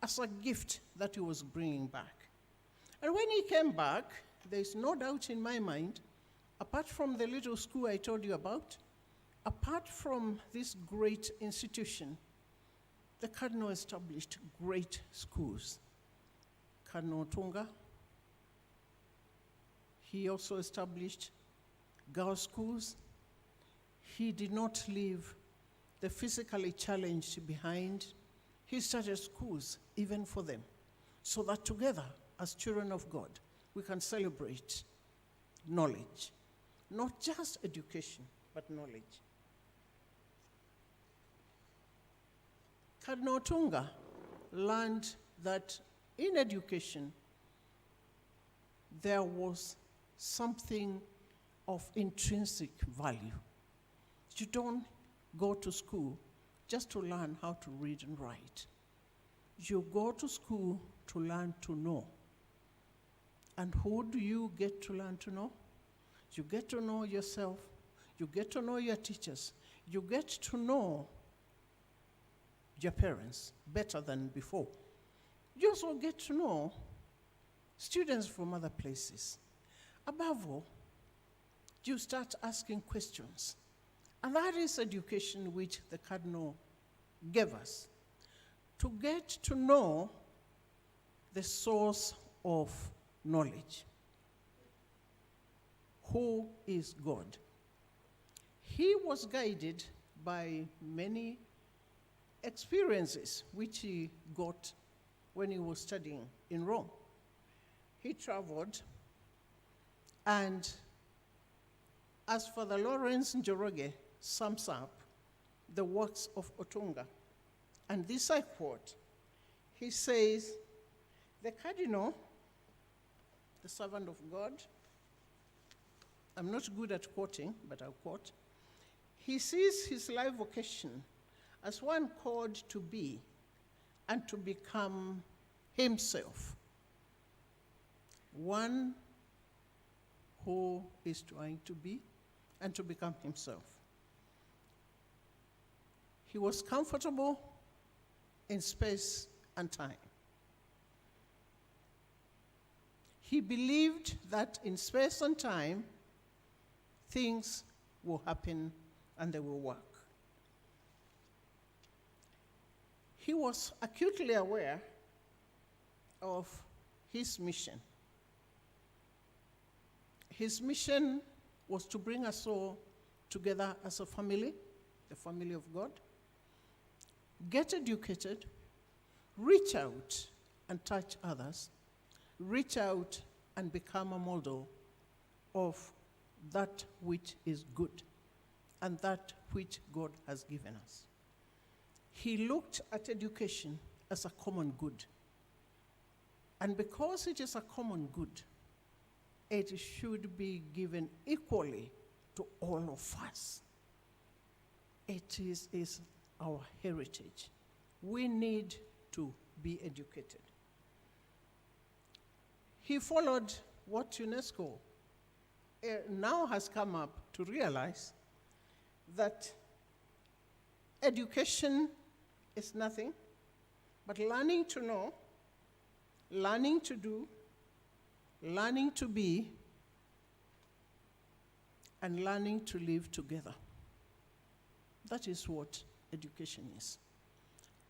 as a gift that he was bringing back. And when he came back, there's no doubt in my mind, apart from the little school I told you about, apart from this great institution, the Cardinal established great schools. Cardinal Otunga, he also established girls' schools. He did not leave the physically challenged behind. He started schools even for them, so that together, as children of God, we can celebrate knowledge. Not just education, but knowledge. Cardinal Otunga learned that in education, there was something of intrinsic value. You don't go to school just to learn how to read and write. You go to school to learn to know. And who do you get to learn to know? You get to know yourself. You get to know your teachers. You get to know your parents better than before. You also get to know students from other places. Above all, you start asking questions. And that is education which the Cardinal gave us, to get to know the source of knowledge. Who is God? He was guided by many experiences which he got when he was studying in Rome. He traveled, and as Father Lawrence Njoroge sums up the works of Otunga, and this I quote, he says, the Cardinal, the servant of God, I'm not good at quoting, but I'll quote, he sees his life vocation as one called to be and to become himself. One who is trying to be and to become himself. He was comfortable in space and time. He believed that in space and time, things will happen and they will work. He was acutely aware of his mission. His mission was to bring us all together as a family, the family of God, get educated, reach out and touch others, reach out and become a model of that which is good and that which God has given us. He looked at education as a common good. And because it is a common good, it should be given equally to all of us. It is our heritage. We need to be educated. He followed what UNESCO now has come up to realize, that education is nothing but learning to know, learning to do, learning to be, and learning to live together. That is what education is.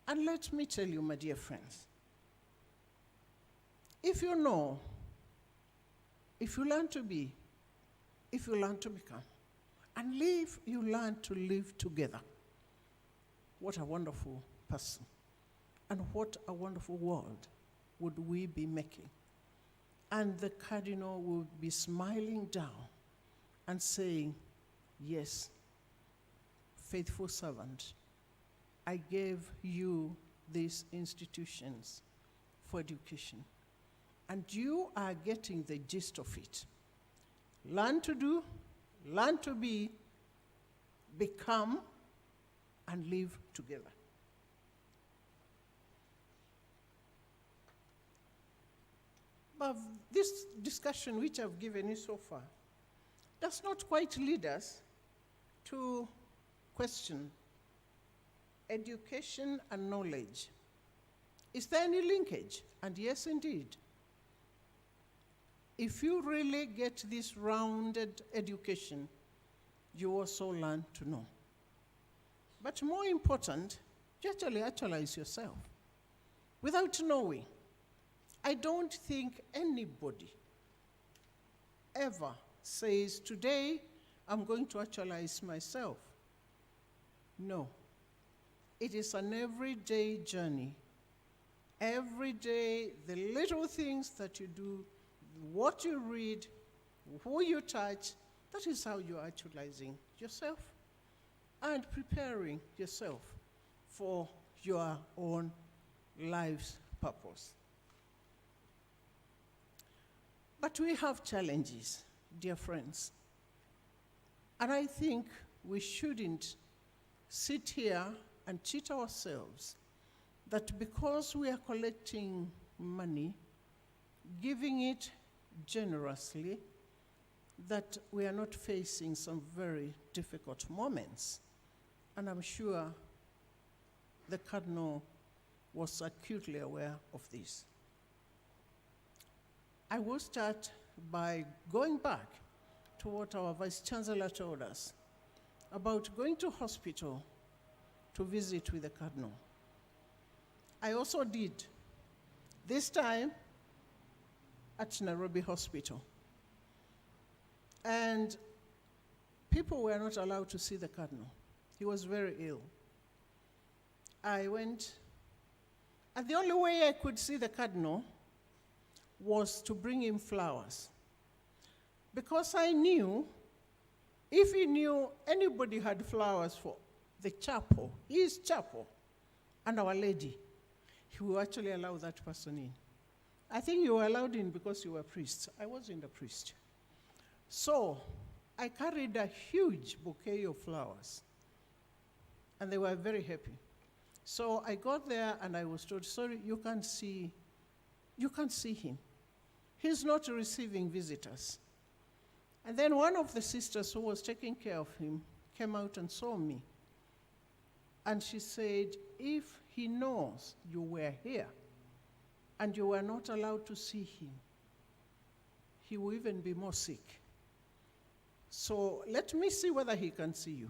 And let me tell you, my dear friends, if you know, if you learn to be, if you learn to become, and live, you learn to live together. What a wonderful person, and what a wonderful world would we be making. And the Cardinal will be smiling down and saying, yes, faithful servant, I gave you these institutions for education, and you are getting the gist of it. Learn to do, learn to be, become, and live together. But this discussion which I've given you so far does not quite lead us to question education and knowledge. Is there any linkage? And yes, indeed. If you really get this rounded education, you also learn to know. But more important, you actually actualize yourself without knowing. I don't think anybody ever says, today I'm going to actualize myself. No. It is an everyday journey. Every day, the little things that you do, what you read, who you touch, that is how you're actualizing yourself and preparing yourself for your own life's purpose. But we have challenges, dear friends. And I think we shouldn't sit here and cheat ourselves that because we are collecting money, giving it generously, that we are not facing some very difficult moments. And I'm sure the Cardinal was acutely aware of this. I will start by going back to what our Vice Chancellor told us about going to hospital to visit with the Cardinal. I also did, this time at Nairobi Hospital. And people were not allowed to see the Cardinal. He was very ill. I went, and the only way I could see the Cardinal was to bring him flowers. Because I knew, if he knew anybody had flowers for the chapel, his chapel, and Our Lady, he would actually allow that person in. I think you were allowed in because you were a priest. I wasn't a priest. So I carried a huge bouquet of flowers, and they were very happy. So I got there and I was told, sorry, you can't see him. He's not receiving visitors. And then one of the sisters who was taking care of him came out and saw me. And she said, if he knows you were here and you were not allowed to see him, he will even be more sick. So let me see whether he can see you.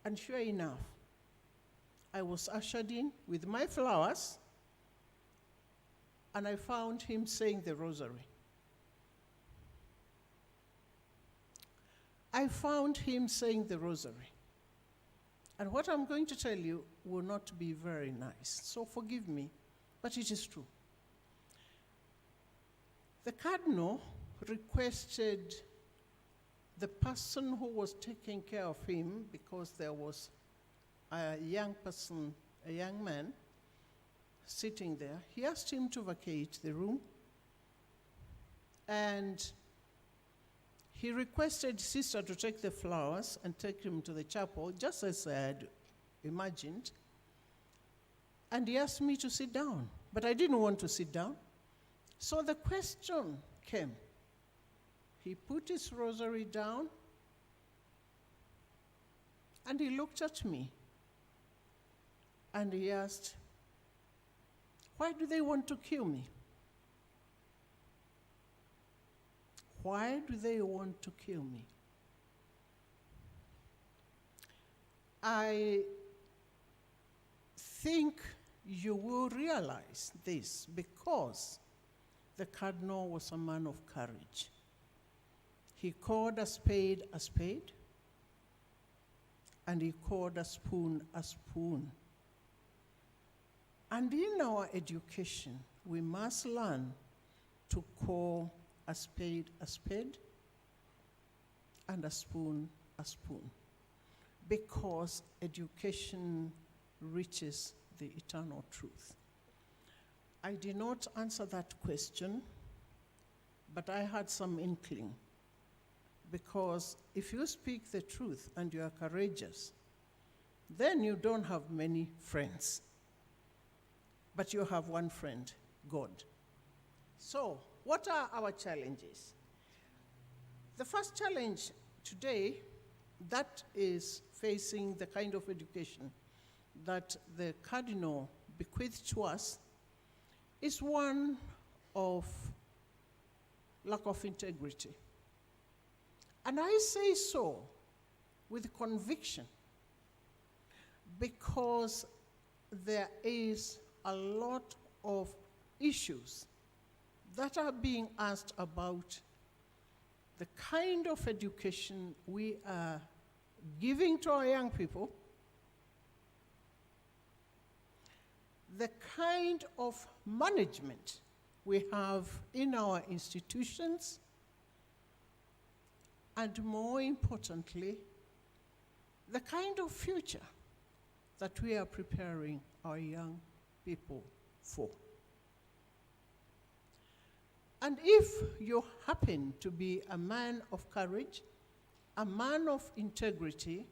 And sure enough, I was ushered in with my flowers, and I found him saying the rosary. I found him saying the rosary. And what I'm going to tell you will not be very nice, so forgive me, but it is true. The Cardinal requested the person who was taking care of him, because there was a young person, a young man, sitting there. He asked him to vacate the room, and he requested sister to take the flowers and take him to the chapel, just as I had imagined. And he asked me to sit down, but I didn't want to sit down. So the question came. He put his rosary down, and he looked at me, and he asked, why do they want to kill me? Why do they want to kill me? I think you will realize this because the Cardinal was a man of courage. He called a spade, and he called a spoon. And in our education, we must learn to call a spade, and a spoon, because education reaches the eternal truth. I did not answer that question, but I had some inkling, because if you speak the truth and you are courageous, then you don't have many friends, but you have one friend, God. So what are our challenges? The first challenge today that is facing the kind of education that the Cardinal bequeathed to us is one of lack of integrity. And I say so with conviction because there is a lot of issues that are being asked about the kind of education we are giving to our young people, the kind of management we have in our institutions, and more importantly, the kind of future that we are preparing our young people for. And if you happen to be a man of courage, a man of integrity,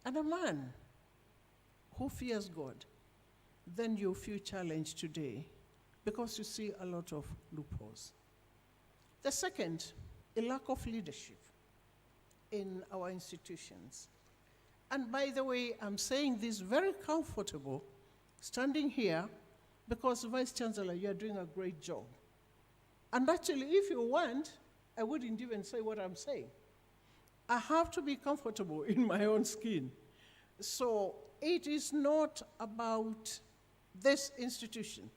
and a man who fears God, then you feel challenged today because you see a lot of loopholes. The second, a lack of leadership in our institutions. And by the way, I'm saying this very comfortable, standing here, because Vice Chancellor, you're doing a great job. And actually, if you want, I wouldn't even say what I'm saying. I have to be comfortable in my own skin. So it is not about this institution.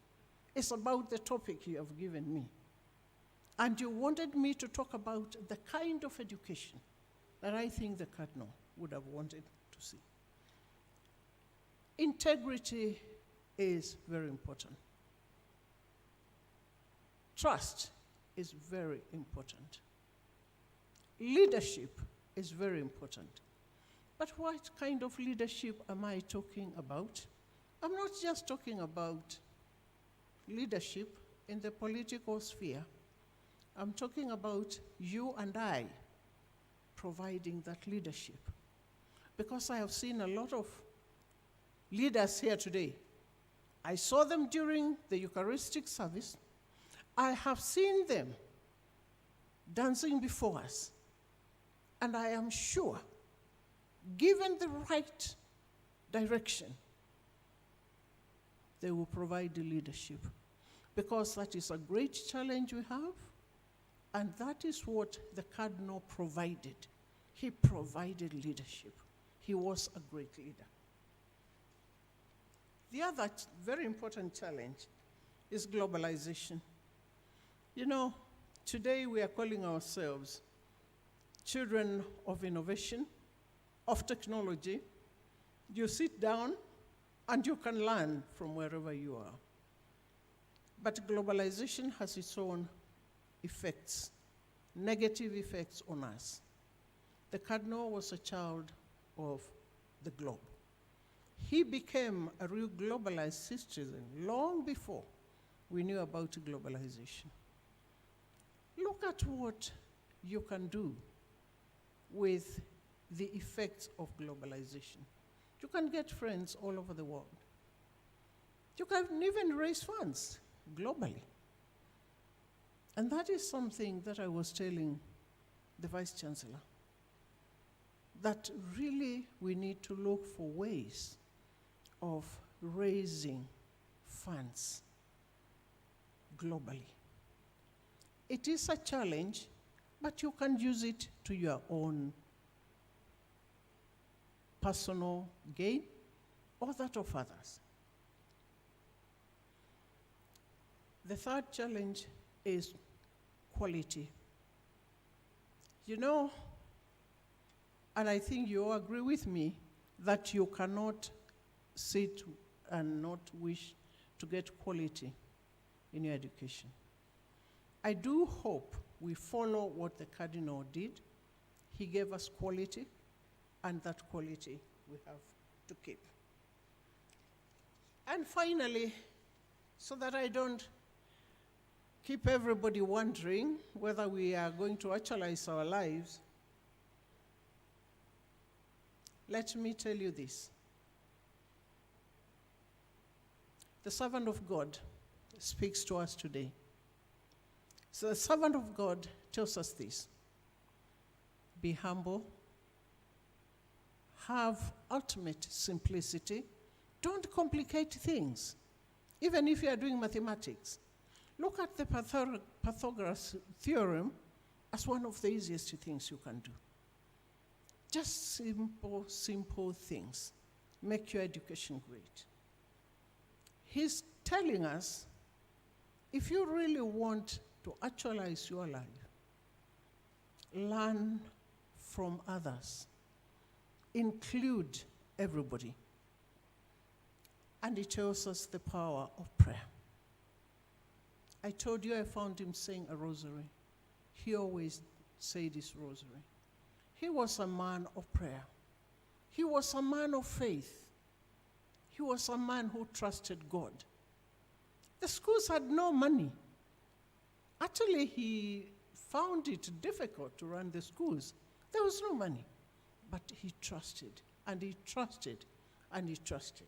It's about the topic you have given me. And you wanted me to talk about the kind of education that I think the Cardinal would have wanted to see. Integrity is very important. Trust is very important. Leadership is very important. But what kind of leadership am I talking about? I'm not just talking about leadership in the political sphere. I'm talking about you and I providing that leadership. Because I have seen a lot of leaders here today. I saw them during the Eucharistic service. I have seen them dancing before us. And I am sure, given the right direction, they will provide the leadership. Because that is a great challenge we have, and that is what the Cardinal provided. He provided leadership. He was a great leader. The other very important challenge is globalization. You know, today we are calling ourselves children of innovation, of technology. You sit down and you can learn from wherever you are. But globalization has its own effects, negative effects on us. The Cardinal was a child of the globe. He became a real globalized citizen long before we knew about globalization. Look at what you can do with the effects of globalization. You can get friends all over the world. You can even raise funds globally. And that is something that I was telling the Vice Chancellor, that really we need to look for ways of raising funds globally. It is a challenge, but you can use it to your own personal gain or that of others. The third challenge is quality. You know, and I think you all agree with me that you cannot sit and not wish to get quality in your education. I do hope we follow what the Cardinal did. He gave us quality, and that quality we have to keep. And finally, so that I don't keep everybody wondering whether we are going to actualize our lives, let me tell you this. The servant of God speaks to us today, So the servant of God tells us this: be humble, have ultimate simplicity, don't complicate things. Even if you are doing mathematics, look at the Pythagoras theorem as one of the easiest things you can do. Just simple things make your education great. He's telling us, if you really want to actualize your life, learn from others, include everybody. And he tells us the power of prayer. I told you I found him saying a rosary. He always said this rosary. He was a man of prayer. He was a man of faith. He was a man who trusted God. The schools had no money. Actually, he found it difficult to run the schools. There was no money. But he trusted, and he trusted, and he trusted.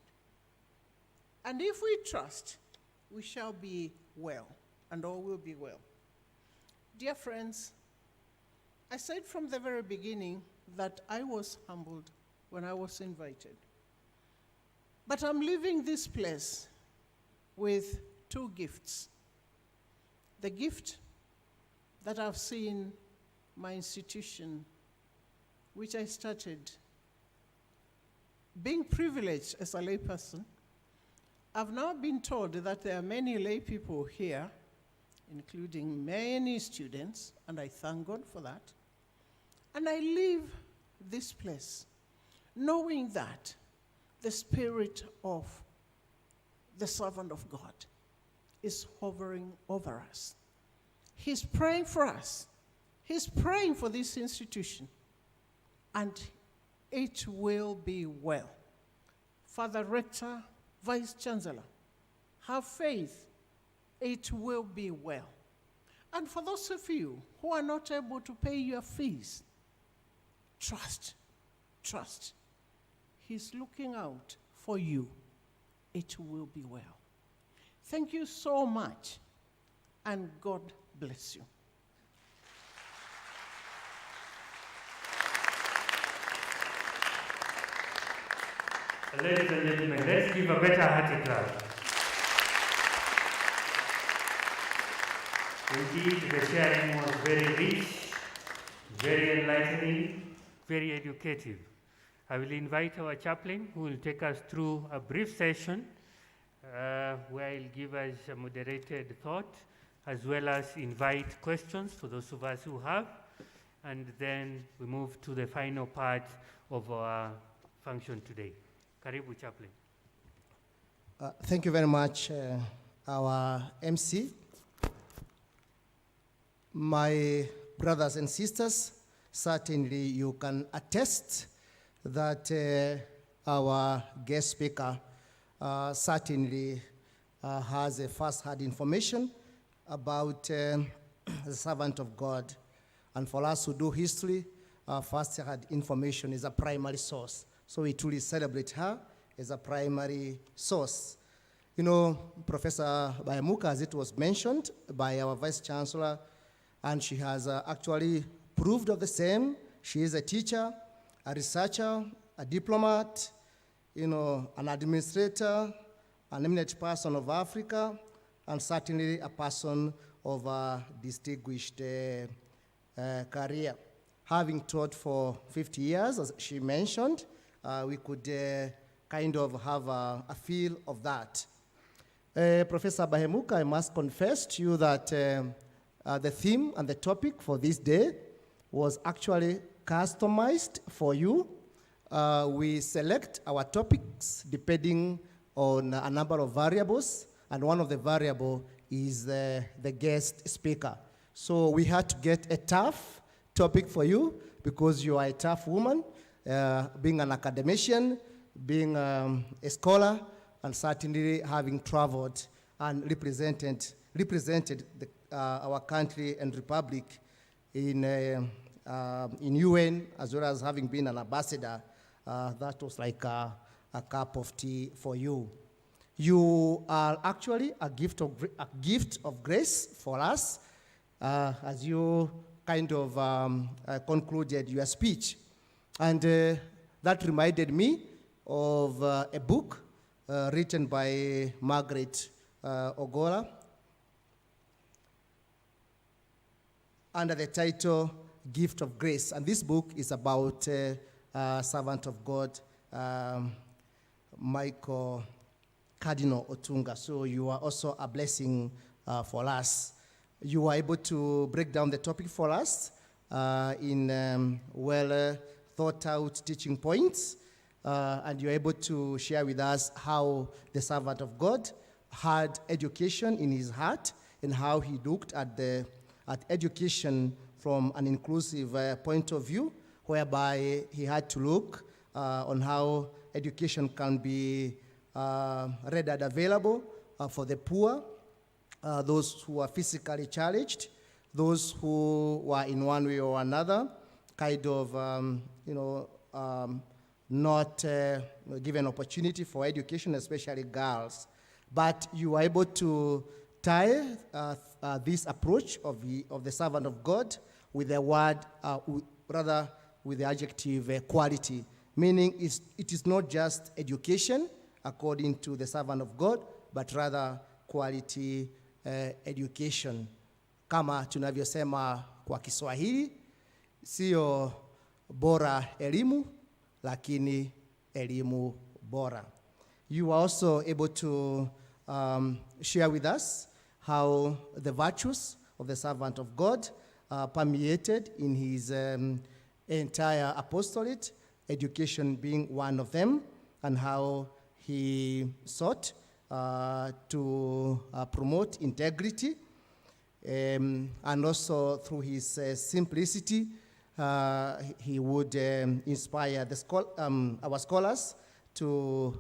And if we trust, we shall be well, and all will be well. Dear friends, I said from the very beginning that I was humbled when I was invited. But I'm leaving this place with two gifts. The gift that I've seen my institution, which I started being privileged as a layperson. I've now been told that there are many lay people here, including many students, and I thank God for that. And I leave this place knowing that the Spirit of the servant of God is hovering over us. He's praying for us. He's praying for this institution. And it will be well. Father Rector, Vice Chancellor, have faith. It will be well. And for those of you who are not able to pay your fees, trust. He's looking out for you. It will be well. Thank you so much, and God bless you. Ladies and gentlemen, let's give a better hearty clap. Indeed, the sharing was very rich, very enlightening, very educative. I will invite our chaplain, who will take us through a brief session where he'll give us a moderated thought, as well as invite questions for those of us who have, and then we move to the final part of our function today. Karibu, chaplain. Thank you very much, our MC. My brothers and sisters, certainly you can attest that our guest speaker certainly has a first-hand information about the servant of God. And for us who do history, first-hand information is a primary source. So we truly celebrate her as a primary source. You know, Professor Bayamuka, as it was mentioned by our Vice Chancellor, and she has actually proved of the same. She is a teacher, a researcher, a diplomat, you know, an administrator, an eminent person of Africa, and certainly a person of a distinguished career. Having taught for 50 years, as she mentioned, we could kind of have a feel of that. Professor Bahemuka, I must confess to you that the theme and the topic for this day was actually customized for you. We select our topics depending on a number of variables, and one of the variables is the guest speaker. So we had to get a tough topic for you because you are a tough woman, being an academician, being a scholar, and certainly having traveled and represented our country and republic in UN, as well as having been an ambassador. That was like a cup of tea for you. You are actually a gift of grace for us. as you kind of concluded your speech. And that reminded me of a book written by Margaret Ogola under the title Gift of Grace. And this book is about a servant of God, Cardinal Otunga. So you are also a blessing for us. You were able to break down the topic for us in well thought out teaching points, and you're able to share with us how the servant of God had education in his heart and how he looked at education from an inclusive point of view, whereby he had to look on how education can be read and available for the poor, those who are physically challenged, those who were in one way or another kind of, not given opportunity for education, especially girls. But you were able to tie this approach of the servant of God with the word, rather with the adjective quality, meaning it is not just education according to the servant of God, but rather quality education. Kama tunavyosema kwa Kiswahili, sio bora elimu, lakini elimu bora. You are also able to share with us how the virtues of the servant of God permeated in his entire apostolate, education being one of them, and how he sought to promote integrity, and also through his simplicity, he would inspire our scholars to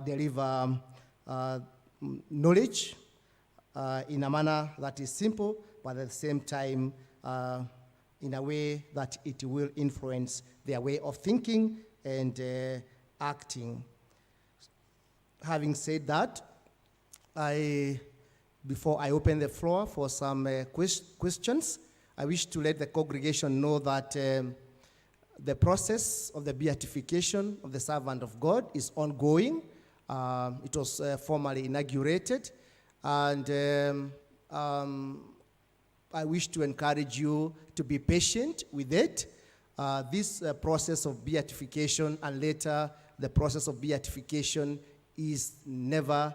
deliver knowledge in a manner that is simple, but at the same time in a way that it will influence their way of thinking and acting. Having said that, before I open the floor for some questions, I wish to let the congregation know that the process of the beatification of the servant of God is ongoing. It was formally inaugurated, and I wish to encourage you to be patient with it. This process of beatification and later the process of beatification is never,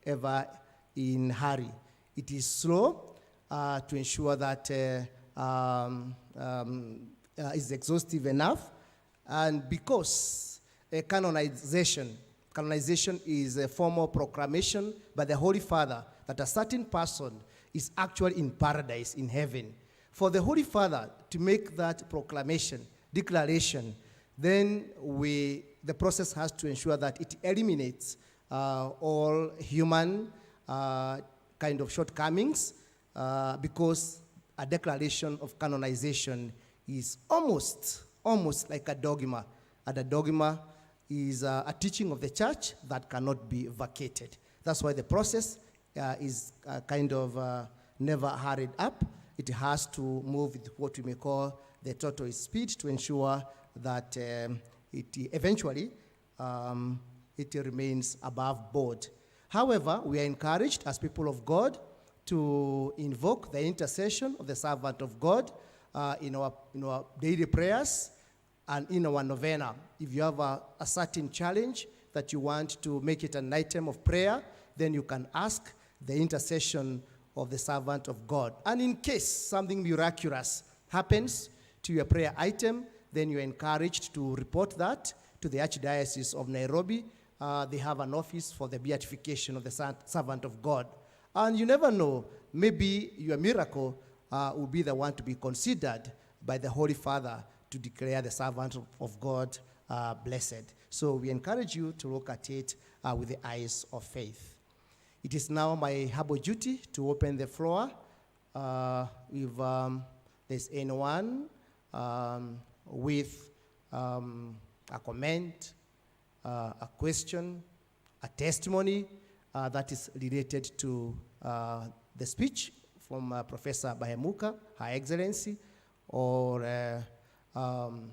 ever in hurry. It is slow to ensure that is exhaustive enough, and because canonization is a formal proclamation by the Holy Father that a certain person is actually in paradise, in heaven. For the Holy Father to make that proclamation, declaration, then the process has to ensure that it eliminates all human kind of shortcomings, because a declaration of canonization is almost like a dogma, and a dogma is a teaching of the church that cannot be vacated. That's why the process is kind of never hurried up. It has to move with what we may call the total speed to ensure that it eventually it remains above board. However, we are encouraged as people of God to invoke the intercession of the servant of God in our daily prayers and in our novena. If you have a certain challenge that you want to make it an item of prayer, then you can ask the intercession of the servant of God. And in case something miraculous happens to your prayer item, then you're encouraged to report that to the Archdiocese of Nairobi. They have an office for the beatification of the servant of God. And you never know, maybe your miracle will be the one to be considered by the Holy Father to declare the servant of God blessed. So we encourage you to look at it with the eyes of faith. It is now my humble duty to open the floor. If there's anyone with a comment, a question, a testimony that is related to the speech from Professor Bahemuka, Her Excellency, or an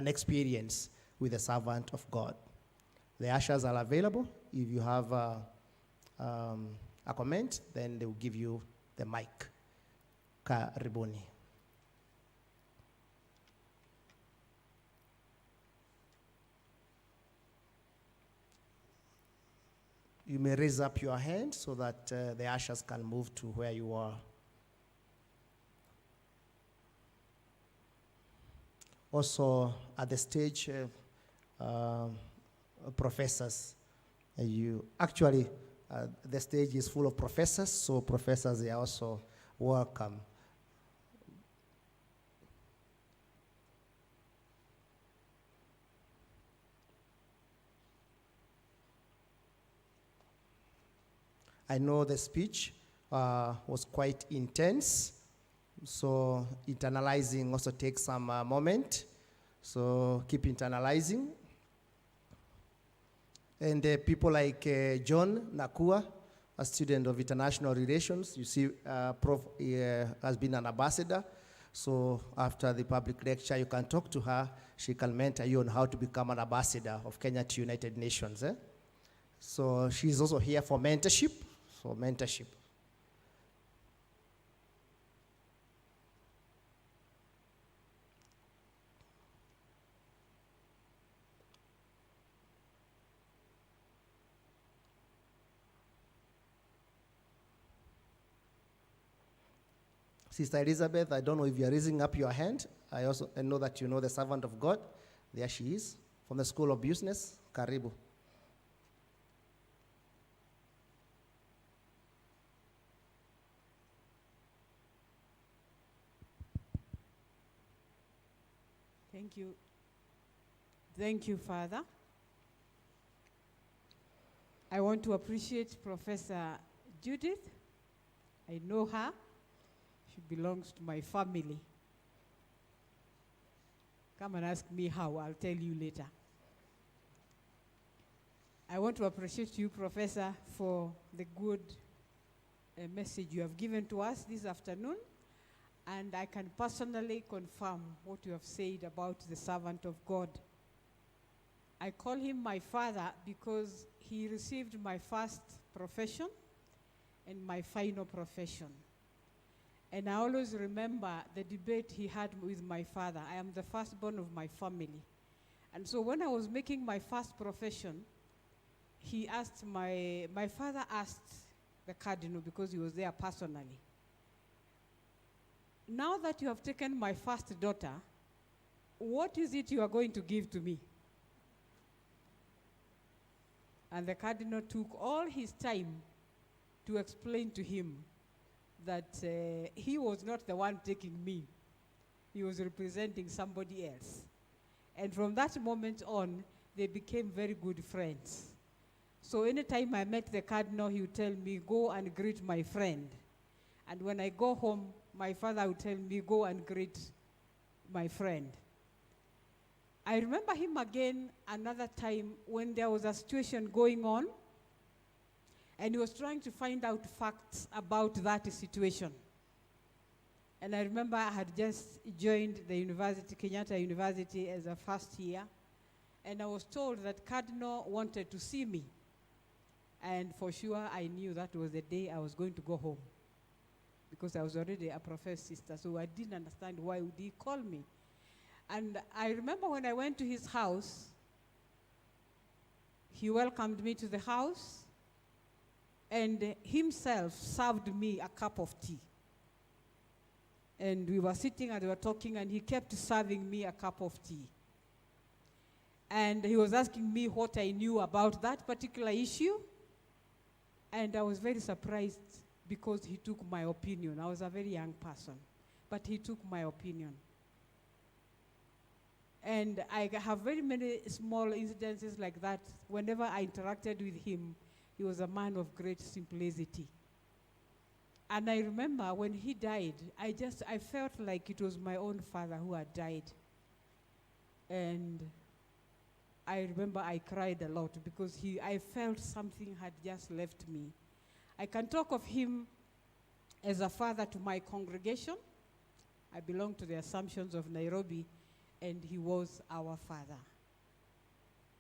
experience with a servant of God. The ushers are available. If you have a comment, then they will give you the mic. Karibuni. You may raise up your hand so that the ushers can move to where you are. Also, at the stage, professors, the stage is full of professors, so professors are also welcome. I know the speech was quite intense, so internalizing also takes some moment. So keep internalizing. And people like John Nakua, a student of international relations, you see Prof has been an ambassador. So after the public lecture, you can talk to her. She can mentor you on how to become an ambassador of Kenya to United Nations. So she's also here for mentorship. Sister Elizabeth, I don't know if you're raising up your hand. I know that you know the servant of God. There she is, from the School of Business. Karibu. Thank you. Thank you, Father. I want to appreciate Professor Judith. I know her. She belongs to my family. Come and ask me how. I'll tell you later. I want to appreciate you, Professor, for the good message you have given to us this afternoon. And I can personally confirm what you have said about the servant of God. I call him my father because he received my first profession and my final profession. And I always remember the debate he had with my father. I am the firstborn of my family. And so when I was making my first profession, my father asked the Cardinal, because he was there personally, now that you have taken my first daughter, what is it you are going to give to me? And the Cardinal took all his time to explain to him that he was not the one taking me. He was representing somebody else. And from that moment on, they became very good friends. So anytime I met the Cardinal, he would tell me, go and greet my friend. And when I go home, my father would tell me, go and greet my friend. I remember him again another time when there was a situation going on, and he was trying to find out facts about that situation. And I remember I had just joined the university, Kenyatta University, as a first year, and I was told that Cardinal wanted to see me. And for sure, I knew that was the day I was going to go home, because I was already a professed sister, so I didn't understand why would he call me. And I remember when I went to his house, he welcomed me to the house, and himself served me a cup of tea. And we were sitting and we were talking, and he kept serving me a cup of tea. And he was asking me what I knew about that particular issue. And I was very surprised because he took my opinion. I was a very young person, but he took my opinion. And I have very many small incidences like that. Whenever I interacted with him, he was a man of great simplicity. And I remember when he died, I felt like it was my own father who had died. And I remember I cried a lot because I felt something had just left me. I can talk of him as a father to my congregation. I belong to the Assumptions of Nairobi, and he was our father.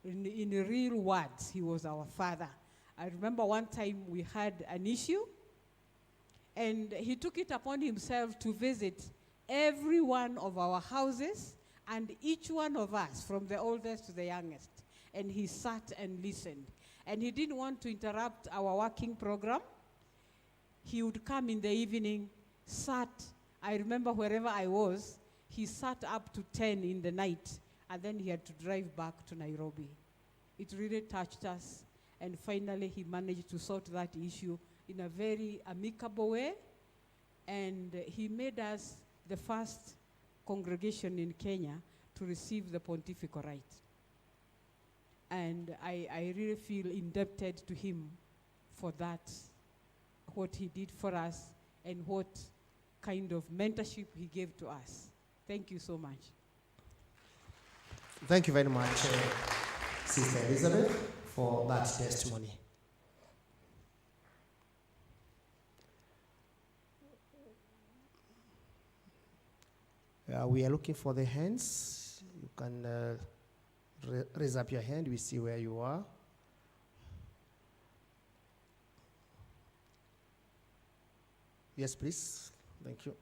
In real words, he was our father. I remember one time we had an issue, and he took it upon himself to visit every one of our houses and each one of us, from the oldest to the youngest. And he sat and listened. And he didn't want to interrupt our working program. He would come in the evening, sat. I remember wherever I was, he sat up to 10 in the night, and then he had to drive back to Nairobi. It really touched us, and finally he managed to sort that issue in a very amicable way, and he made us the first congregation in Kenya to receive the pontifical rite. And I really feel indebted to him for that, what he did for us, and what kind of mentorship he gave to us. Thank you so much. Thank you very much, Sister Elizabeth, for that testimony. We are looking for the hands. You can raise up your hand. We see where you are. Yes, please. Thank you.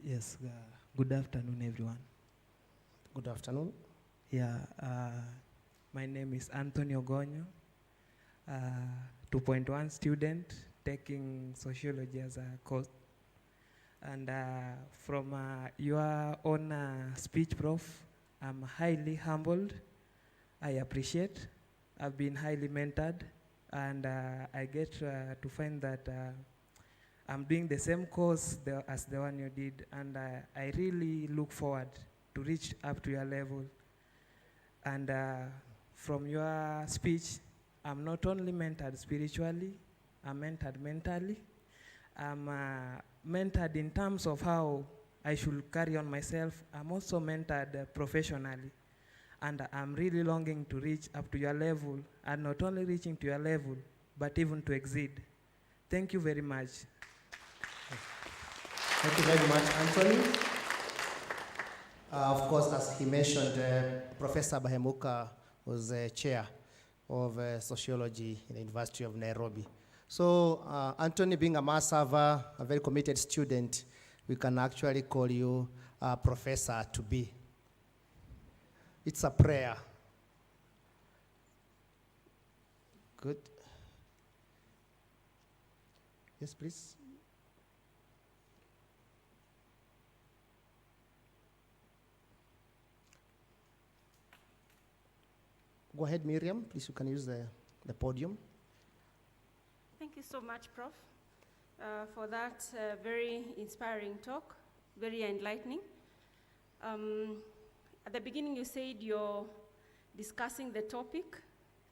Yes, good afternoon, everyone. Good afternoon. Yeah, my name is Antonio Gonyo, 2.1 student taking sociology as a course. And from your own speech, Prof, I'm highly humbled. I appreciate. I've been highly mentored, and I get to find that I'm doing the same course as the one you did, and I really look forward to reach up to your level. And from your speech, I'm not only mentored spiritually, I'm mentored mentally. I'm mentored in terms of how I should carry on myself. I'm also mentored professionally. And I'm really longing to reach up to your level, and not only reaching to your level, but even to exceed. Thank you very much. Thank you very much, Anthony. Of course, as he mentioned, Professor Bahemuka was chair of sociology in the University of Nairobi. So, Anthony, being a mass server, a very committed student, we can actually call you Professor to be. It's a prayer. Good. Yes, please. Go ahead, Miriam. Please, you can use the podium. Thank you so much, Prof, for that very inspiring talk, very enlightening. At the beginning, you said you're discussing the topic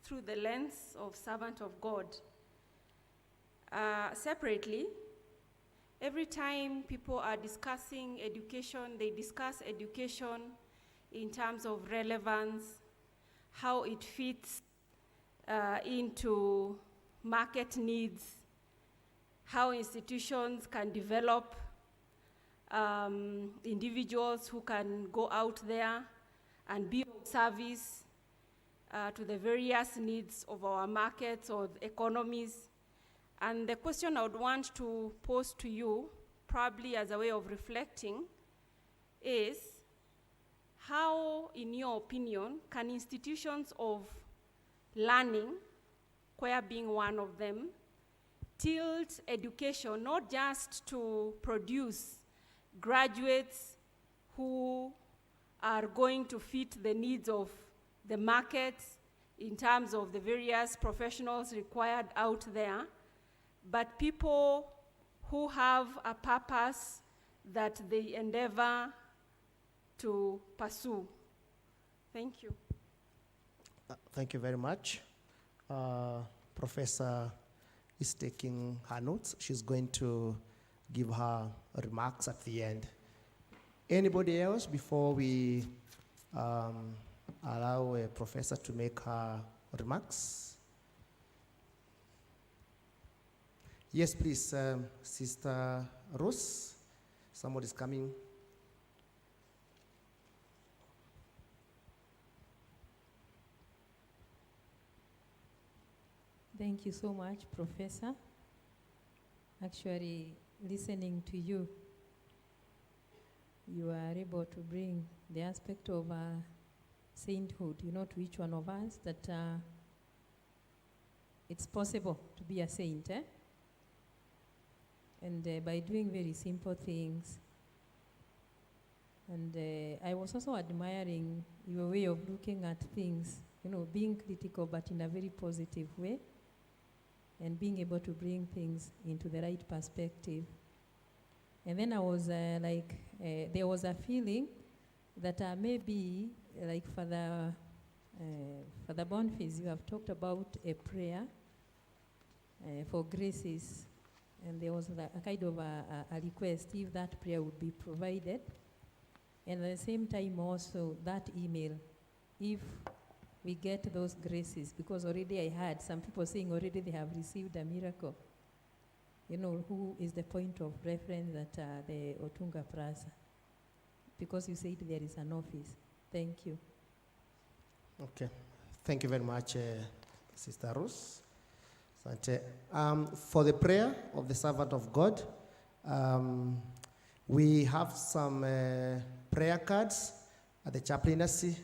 through the lens of servant of God. Separately, every time people are discussing education, they discuss education in terms of relevance, how it fits into market needs, how institutions can develop individuals who can go out there and be of service to the various needs of our markets or economies. And the question I would want to pose to you, probably as a way of reflecting, is how, in your opinion, can institutions of learning, Kwea being one of them, tilt education not just to produce graduates who are going to fit the needs of the market in terms of the various professionals required out there, but people who have a purpose that they endeavor to pursue. Thank you. Thank you very much. Professor is taking her notes. She's going to give her remarks at the end. Anybody else before we allow a professor to make her remarks. Yes, please, Sister Rose. Somebody's coming. Thank you so much, Professor. Actually, listening to you, you are able to bring the aspect of sainthood, to each one of us, that it's possible to be a saint, And by doing very simple things. And I was also admiring your way of looking at things, being critical but in a very positive way, and being able to bring things into the right perspective. And then I was there was a feeling that maybe, like Father Boniface, you have talked about a prayer for graces, and there was a kind of a request if that prayer would be provided. And at the same time also that email, if we get those graces, because already I had some people saying already they have received a miracle. Who is the point of reference at the Otunga Plaza? Because you said there is an office. Thank you. Okay. Thank you very much, Sister Rose. For the prayer of the servant of God, we have some prayer cards at the chaplaincy.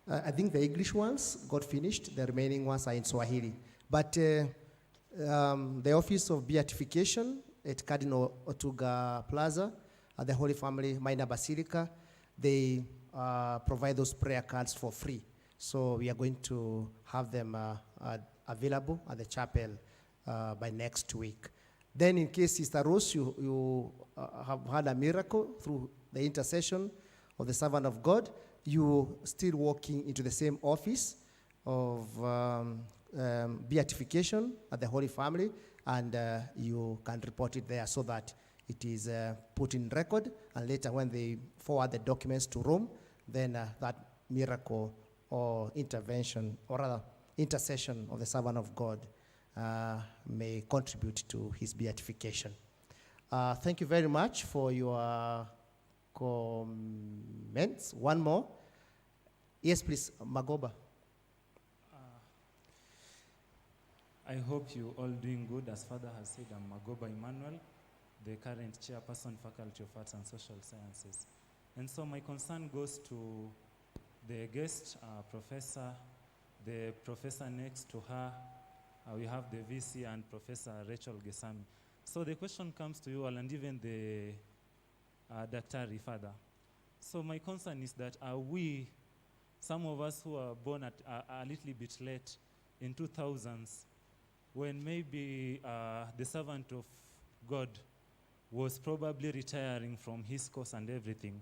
I think the English ones got finished. The remaining ones are in Swahili. But the Office of Beatification at Cardinal Otunga Plaza at the Holy Family Minor Basilica, they provide those prayer cards for free. So we are going to have them available at the chapel by next week. Then in case, Sister Rose, you have had a miracle through the intercession of the servant of God, you still walking into the same office of beatification at the Holy Family, and you can report it there so that it is put in record, and later when they forward the documents to Rome, then that miracle or intervention, or rather intercession of the servant of God may contribute to his beatification. Thank you very much for your comments. One more. Yes, please, Magoba. I hope you all doing good. As Father has said, I'm Magoba Emmanuel, the current chairperson, Faculty of Arts and Social Sciences. And so my concern goes to the guest professor, the professor next to her. We have the VC and Professor Rachel Gesami. So the question comes to you all, and even the Dr. Father. So my concern is that we, some of us who are born at a little bit late in 2000s, when maybe the servant of God was probably retiring from his course and everything.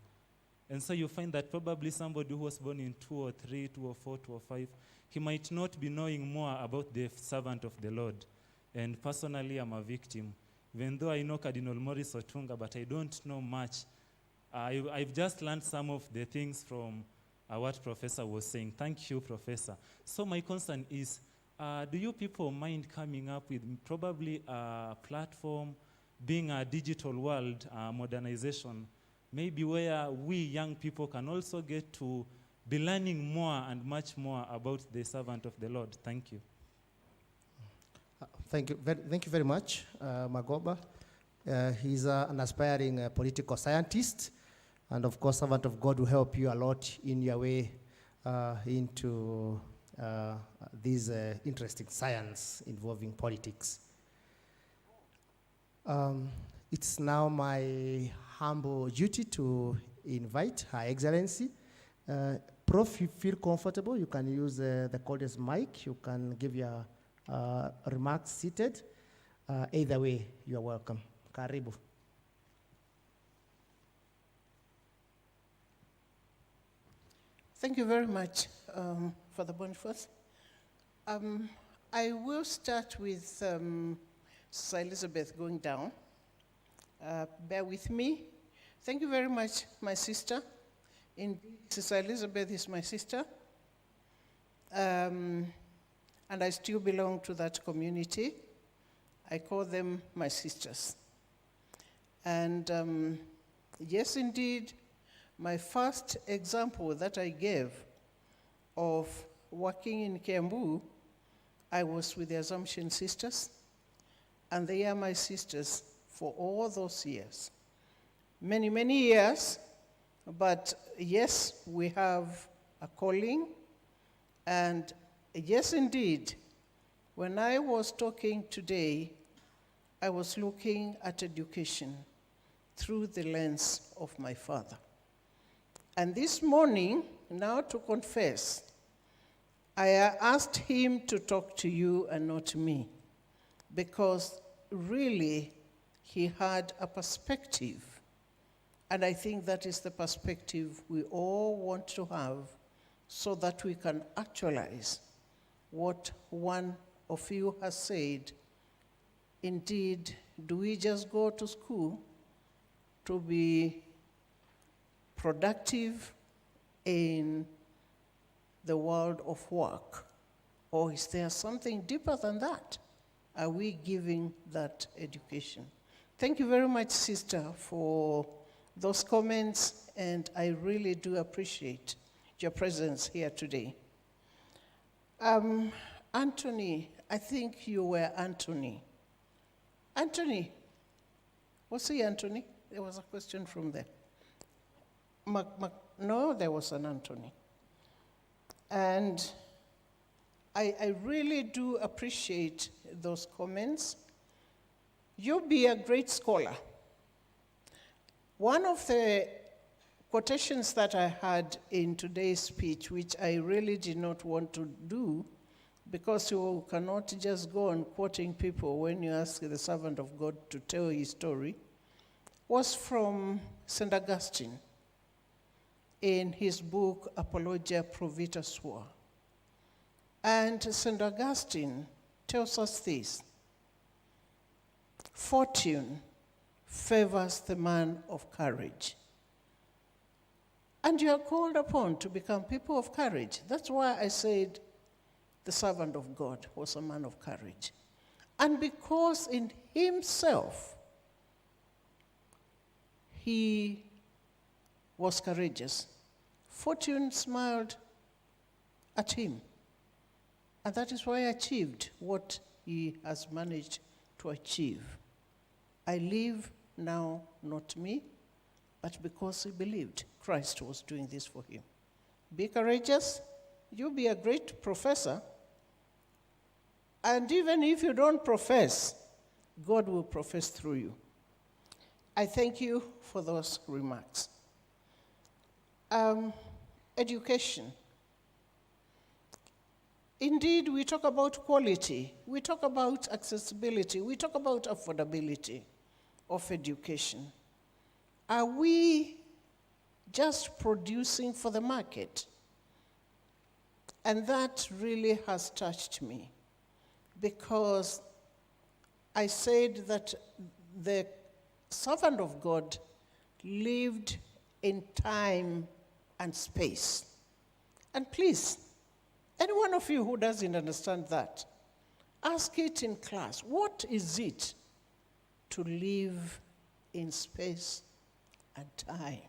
And so you find that probably somebody who was born in 2003, 2004, 2005, he might not be knowing more about the servant of the Lord. And personally, I'm a victim. Even though I know Cardinal Maurice Otunga, but I don't know much. I've just learned some of the things from what Professor was saying. Thank you, Professor. So my concern is, do you people mind coming up with probably a platform, being a digital world, modernization, maybe where we young people can also get to be learning more and much more about the servant of the Lord? Thank you. Thank you very much, Magoba. He's an aspiring political scientist, and of course, servant of God will help you a lot in your way into this interesting science involving politics. It's now my humble duty to invite Her Excellency. Prof, you feel comfortable, you can use the coldest mic, you can give your remarks seated. Either way, you are welcome. Karibu. Thank you very much, Father Boniface. I will start with Sister Elizabeth going down. Bear with me. Thank you very much, my sister. Indeed, Sister Elizabeth is my sister. and I still belong to that community. I call them my sisters. And yes, indeed, my first example that I gave of working in Kiambu, I was with the Assumption Sisters, and they are my sisters for all those years. Many, many years, but yes, we have a calling, and yes, indeed, when I was talking today, I was looking at education through the lens of my father. And this morning, now to confess, I asked him to talk to you and not me, because really he had a perspective, and I think that is the perspective we all want to have so that we can actualize what one of you has said. Indeed, do we just go to school to be productive in the world of work? Or is there something deeper than that? Are we giving that education? Thank you very much, sister, for those comments, and I really do appreciate your presence here today. Anthony, I think you were Anthony. Anthony, was he Anthony? There was a question from there. No, there was an Anthony. And I really do appreciate those comments. You'll be a great scholar. One of the quotations that I had in today's speech, which I really did not want to do, because you cannot just go on quoting people when you ask the servant of God to tell his story, was from St. Augustine in his book, Apologia Pro Vita Sua. And St. Augustine tells us this: fortune favors the man of courage. And you are called upon to become people of courage. That's why I said the servant of God was a man of courage. And because in himself he was courageous, fortune smiled at him. And that is why he achieved what he has managed to achieve. I live now, not me, but because he believed Christ was doing this for him. Be courageous. You'll be a great professor. And even if you don't profess, God will profess through you. I thank you for those remarks. Education. Indeed, we talk about quality, we talk about accessibility, we talk about affordability of education. Are we just producing for the market? And that really has touched me, because I said that the servant of God lived in time and space. And please, any one of you who doesn't understand that, ask it in class. What is it to live in space and time?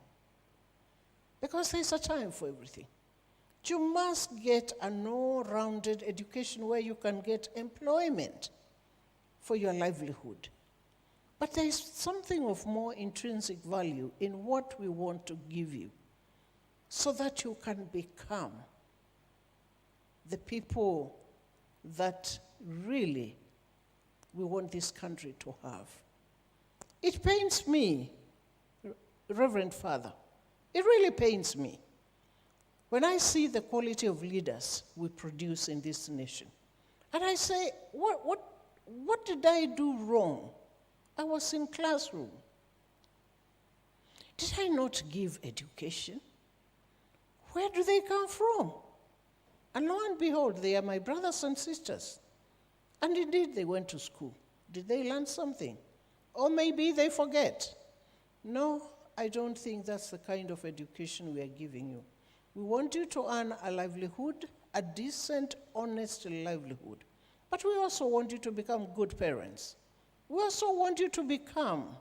Because there's a time for everything. You must get an all-rounded education where you can get employment for your livelihood. But there is something of more intrinsic value in what we want to give you so that you can become the people that really we want this country to have. It pains me, Reverend Father, it really pains me when I see the quality of leaders we produce in this nation. And I say, what did I do wrong? I was in classroom. Did I not give education? Where do they come from? And lo and behold, they are my brothers and sisters. And indeed, they went to school. Did they learn something? Or maybe they forget. No, I don't think that's the kind of education we are giving you. We want you to earn a livelihood, a decent, honest livelihood. But we also want you to become good parents. We also want you to become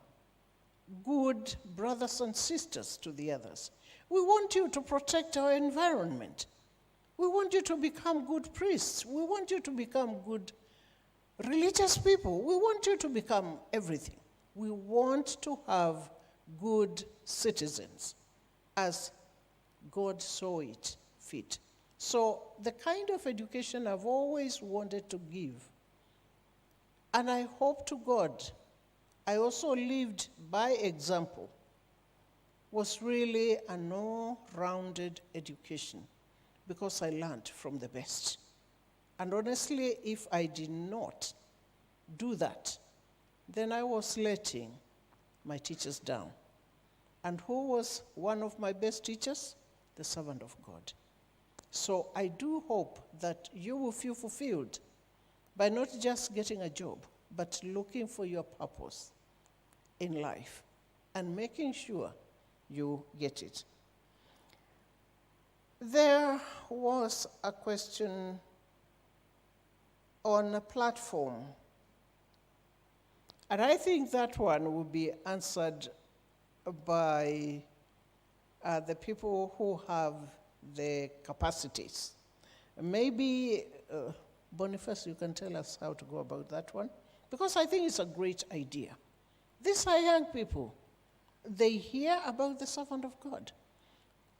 good brothers and sisters to the others. We want you to protect our environment. We want you to become good priests. We want you to become good religious people. We want you to become everything. We want to have good citizens as God saw it fit. So the kind of education I've always wanted to give, and I hope to God I also lived by example, was really an all-rounded education because I learned from the best. And honestly, if I did not do that, then I was letting my teachers down. And who was one of my best teachers? The servant of God. So I do hope that you will feel fulfilled by not just getting a job, but looking for your purpose in life and making sure you get it. There was a question on a platform, and I think that one will be answered by the people who have the capacities. Maybe, Boniface, you can tell us how to go about that one, because I think it's a great idea. These are young people. They hear about the servant of God.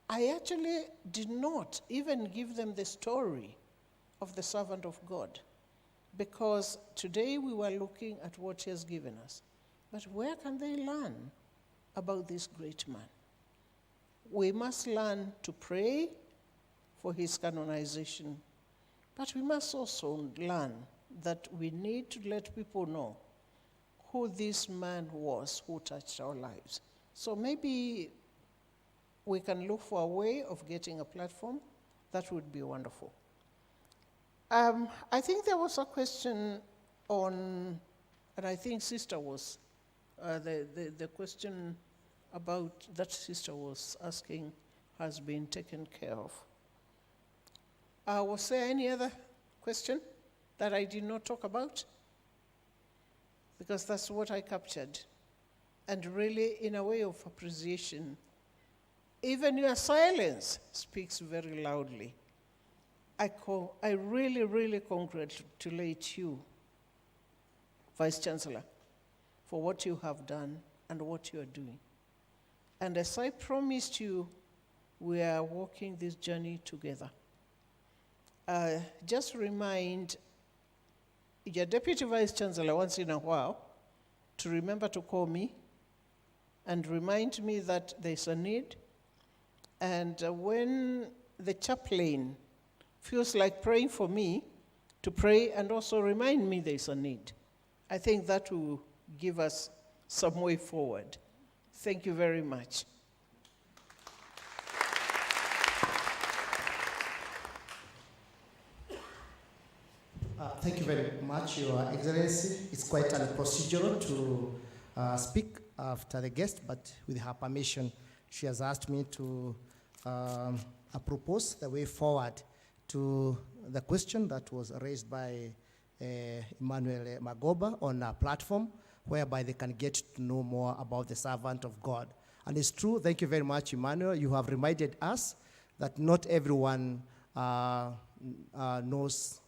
I actually did not even give them the story of the servant of God, because today we were looking at what he has given us. But where can they learn about this great man? We must learn to pray for his canonization, but we must also learn that we need to let people know who this man was who touched our lives. So maybe we can look for a way of getting a platform. That would be wonderful. I think there was a question on, and I think Sister was, the question about that Sister was asking has been taken care of. Was there any other question that I did not talk about? Because that's what I captured. And really, in a way of appreciation, even your silence speaks very loudly. I really, really congratulate you, Vice Chancellor, for what you have done and what you are doing. And as I promised you, we are walking this journey together. Just remind your Deputy Vice Chancellor once in a while to remember to call me and remind me that there's a need. And when the chaplain feels like praying for me, to pray and also remind me there's a need. I think that will give us some way forward. Thank you very much. Thank you very much, Your Excellency. It's quite unprocedural to speak after the guest, but with her permission, she has asked me to propose the way forward to the question that was raised by Emmanuel Magoba on our platform, whereby they can get to know more about the servant of God. And it's true, thank you very much, Emmanuel. You have reminded us that not everyone knows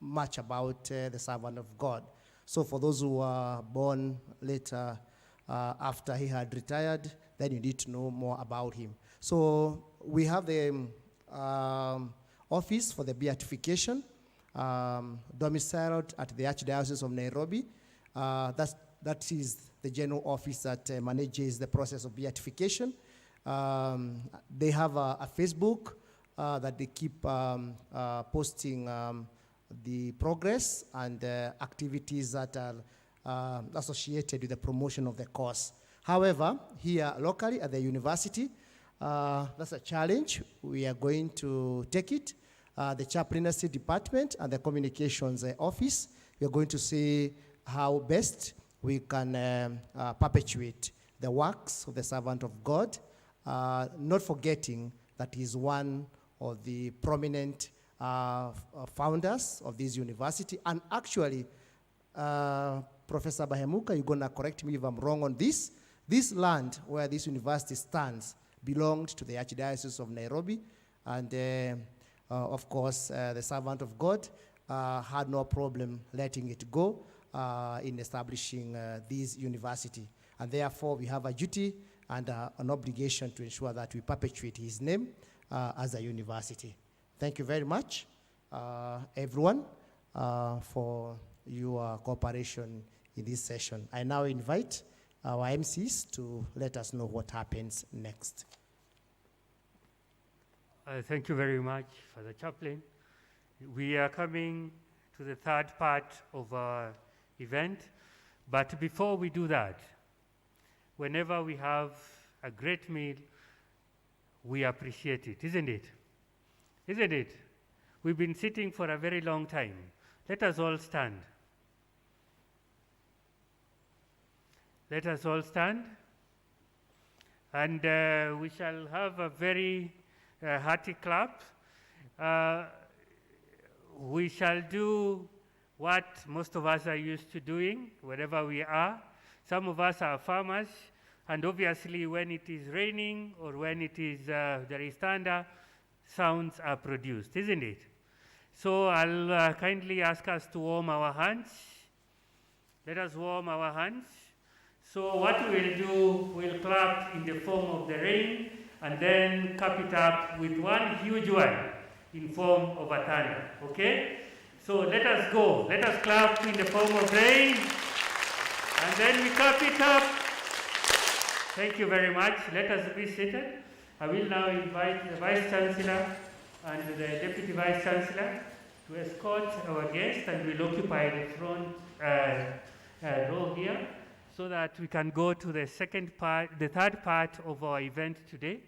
much about the servant of God. So for those who were born later after he had retired, then you need to know more about him. So we have the office for the beatification, domiciled at the Archdiocese of Nairobi. That is the general office that manages the process of beatification. They have a Facebook that they keep posting the progress and activities that are associated with the promotion of the cause. However, here locally at the university, that's a challenge. We are going to take it. The chaplaincy department and the communications office, we are going to see how best we can perpetuate the works of the servant of God, not forgetting that he's one of the prominent founders of this university. And actually, Professor Bahemuka, you're going to correct me if I'm wrong on this. This land where this university stands belonged to the Archdiocese of Nairobi. And of course, the servant of God had no problem letting it go in establishing this university. And therefore, we have a duty and an obligation to ensure that we perpetuate his name as a university. Thank you very much, everyone, for your cooperation in this session. I now invite our MCs to let us know what happens next. Thank you very much, Father Chaplain. We are coming to the third part of our event, but before we do that, whenever we have a great meal, we appreciate it, isn't it? Isn't it? We've been sitting for a very long time. Let us all stand. Let us all stand. And we shall have a very hearty clap. We shall do what most of us are used to doing wherever we are. Some of us are farmers, and obviously when it is raining or when it is there is thunder, sounds are produced, isn't it? So I'll kindly ask us to warm our hands. Let us warm our hands. So what we'll do, we'll clap in the form of the rain and then cap it up with one huge one in form of a thunder, okay? So let us go. Let us clap in the form of rain and then we cap it up. Thank you very much. Let us be seated. I will now invite the Vice Chancellor and the Deputy Vice Chancellor to escort our guests, and we'll occupy the front row here so that we can go to the third part of our event today.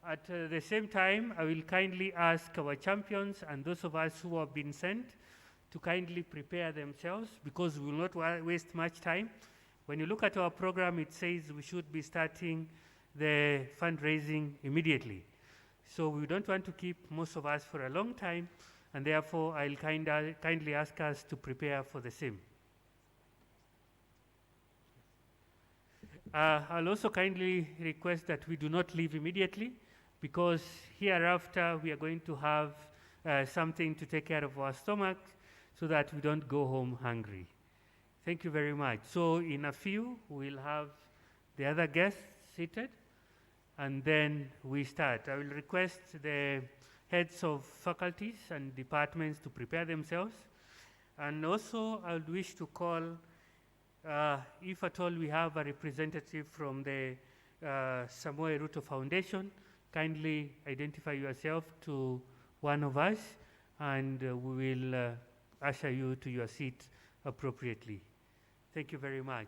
At the same time, I will kindly ask our champions and those of us who have been sent to kindly prepare themselves, because we will not waste much time. When you look at our program, it says we should be starting the fundraising immediately. So we don't want to keep most of us for a long time, and therefore I'll kindly ask us to prepare for the same. I'll also kindly request that we do not leave immediately, because hereafter we are going to have something to take care of our stomach so that we don't go home hungry. Thank you very much. So in a few, we'll have the other guests seated, and then we start. I will request the heads of faculties and departments to prepare themselves. And also, I would wish to call, if at all we have a representative from the Samoei Ruto Foundation, kindly identify yourself to one of us, and we will usher you to your seat appropriately. Thank you very much.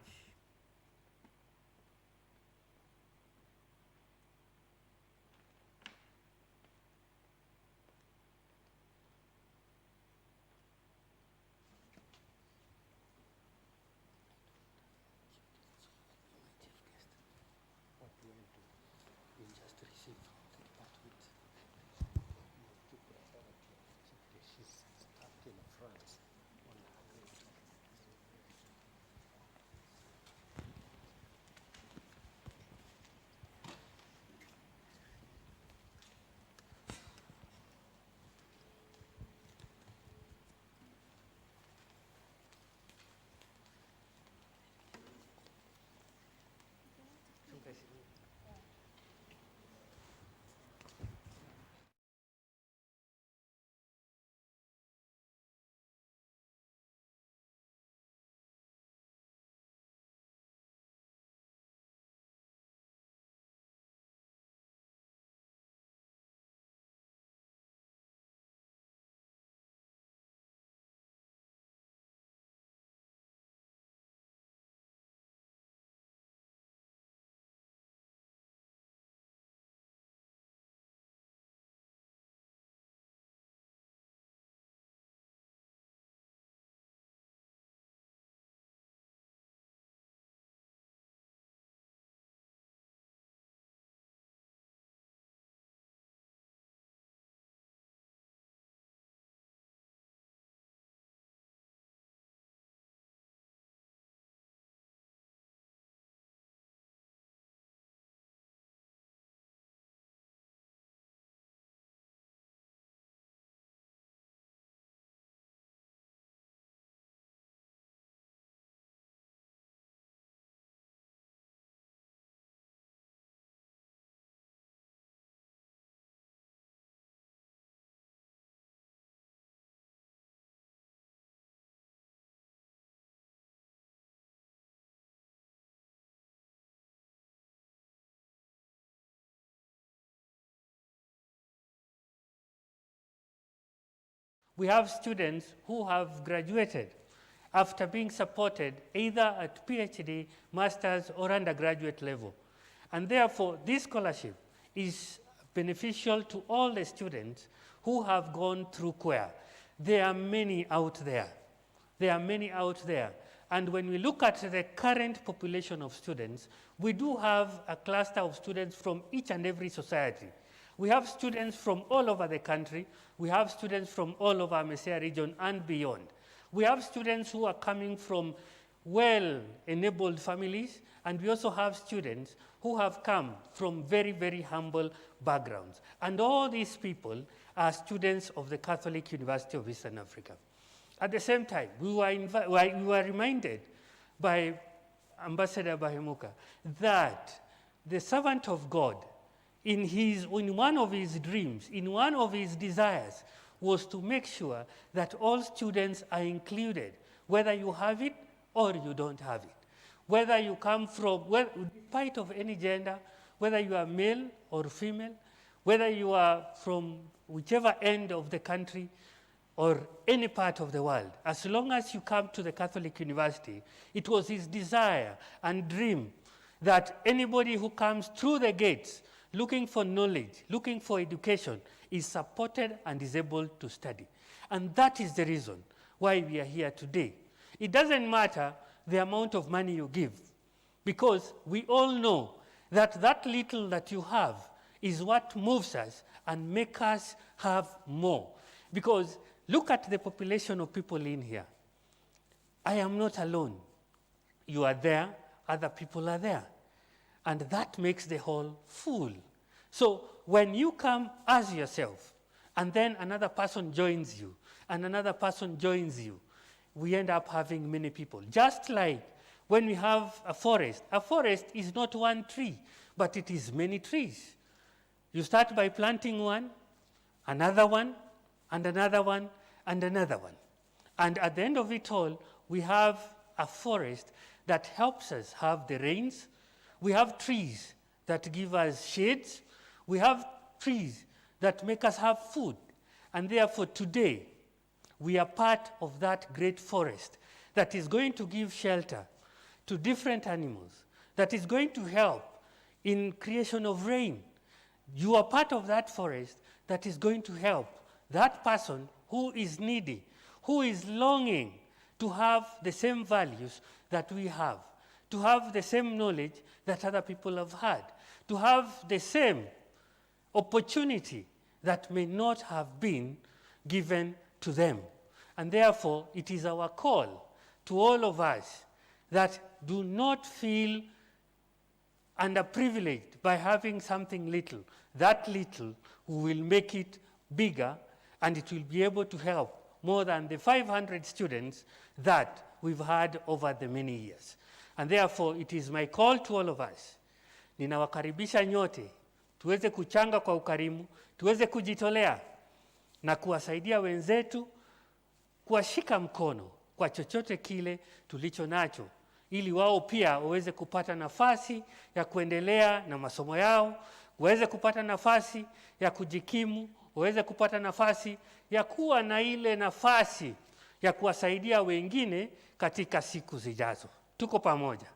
We have students who have graduated after being supported either at PhD, master's, or undergraduate level. And therefore, this scholarship is beneficial to all the students who have gone through CUER. There are many out there. There are many out there. And when we look at the current population of students, we do have a cluster of students from each and every society. We have students from all over the country. We have students from all over Mesea region and beyond. We have students who are coming from well-enabled families, and we also have students who have come from very, very humble backgrounds. And all these people are students of the Catholic University of Eastern Africa. At the same time, we were reminded by Ambassador Bahemuka that the servant of God, in one of his dreams, in one of his desires, was to make sure that all students are included, whether you have it or you don't have it. Whether you come from, despite of any gender, whether you are male or female, whether you are from whichever end of the country or any part of the world, as long as you come to the Catholic University, it was his desire and dream that anybody who comes through the gates looking for knowledge, looking for education, is supported and is able to study. And that is the reason why we are here today. It doesn't matter the amount of money you give, because we all know that that little that you have is what moves us and makes us have more. Because look at the population of people in here. I am not alone. You are there, other people are there. And that makes the whole full. So when you come as yourself, and then another person joins you, and another person joins you, we end up having many people. Just like when we have a forest is not one tree, but it is many trees. You start by planting one, another one, and another one, and another one. And at the end of it all, we have a forest that helps us have the rains. We have trees that give us shades. We have trees that make us have food. And therefore, today, we are part of that great forest that is going to give shelter to different animals, that is going to help in creation of rain. You are part of that forest that is going to help that person who is needy, who is longing to have the same values that we have, to have the same knowledge that other people have had, to have the same opportunity that may not have been given to them. And therefore, it is our call to all of us that do not feel underprivileged by having something little. That little will make it bigger, and it will be able to help more than the 500 students that we've had over the many years. And therefore, it is my call to all of us. Ninawakaribisha nyote, tuweze kuchanga kwa ukarimu, tuweze kujitolea na kuwasaidia wenzetu, kuwashika mkono kwa chochote kile tulicho nacho, ili wao pia waweze kupata nafasi ya kuendelea na masomo yao, waweze kupata nafasi ya kujikimu, waweze kupata nafasi ya kuwa na ile nafasi ya kuwasaidia wengine katika siku zijazo. Tuko pamoja.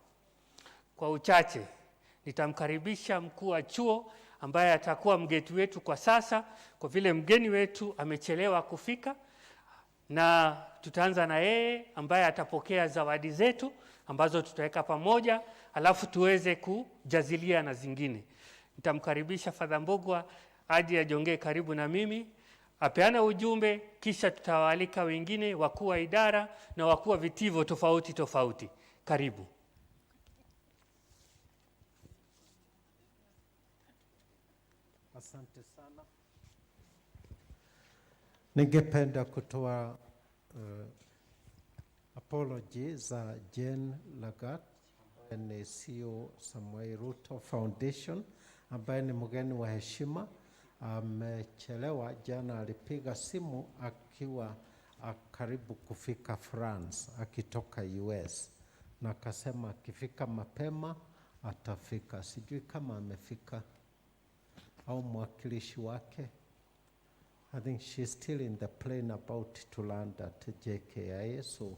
Kwa uchache, nitamkaribisha mkuu wa chuo ambaye atakuwa mgeni wetu kwa sasa, kwa vile mgeni wetu amechelewa kufika, na tutaanza na yeye ambaye atapokea zawadi zetu ambazo tutaweka pamoja, alafu tuweze kujazilia na zingine. Nitamkaribisha Father Mbogwa aje ajongee karibu na mimi, apeana ujumbe, kisha tutawaalika wengine, wakuu wa idara na wakuu wa vitivo tofauti tofauti. Karibu. Asante sana. Ningependa kutoa apology za Jane Lagat, ambaye ni CEO Samuel Ruto Foundation, ambaye ni mgeni wa heshima. Amechelewa, jana alipiga simu akiwa karibu kufika France, akitoka US, na akasema akifika mapema atafika. Sijui kama amefika au mwakilishi wake. I think she's still in the plane about to land at JKIA, so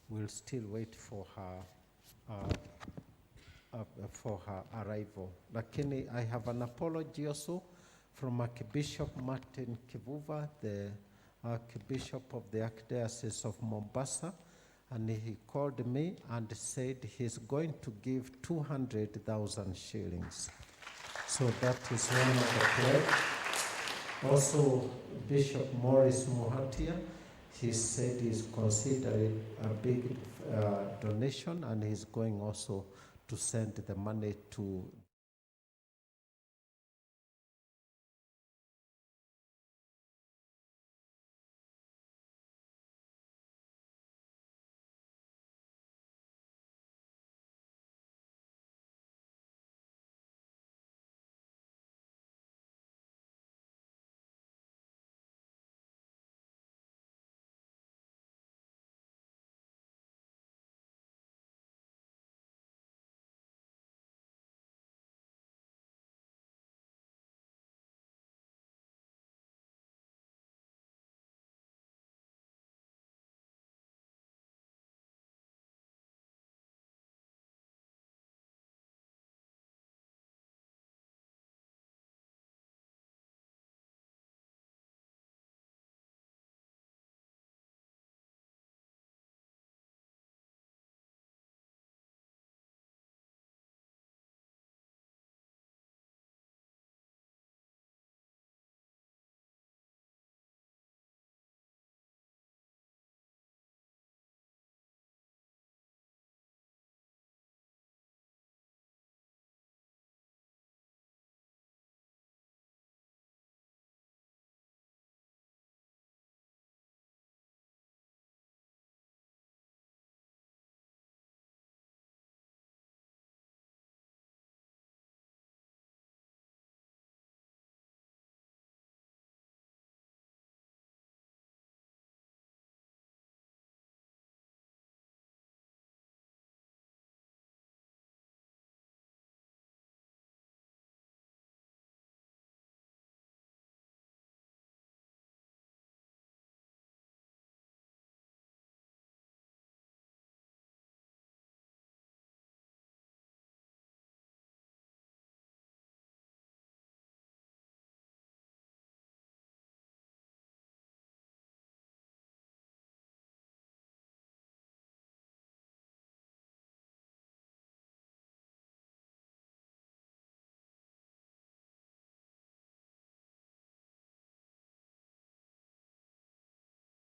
we'll still wait for her arrival. Lakini I have an apology also from Archbishop Martin Kivuva, the Archbishop of the Archdiocese of Mombasa, and he called me and said he's going to give 200,000 shillings. So that is one of the pledge. Also, Bishop Maurice Muhatia, he said he's considering a big donation, and he's going also to send the money to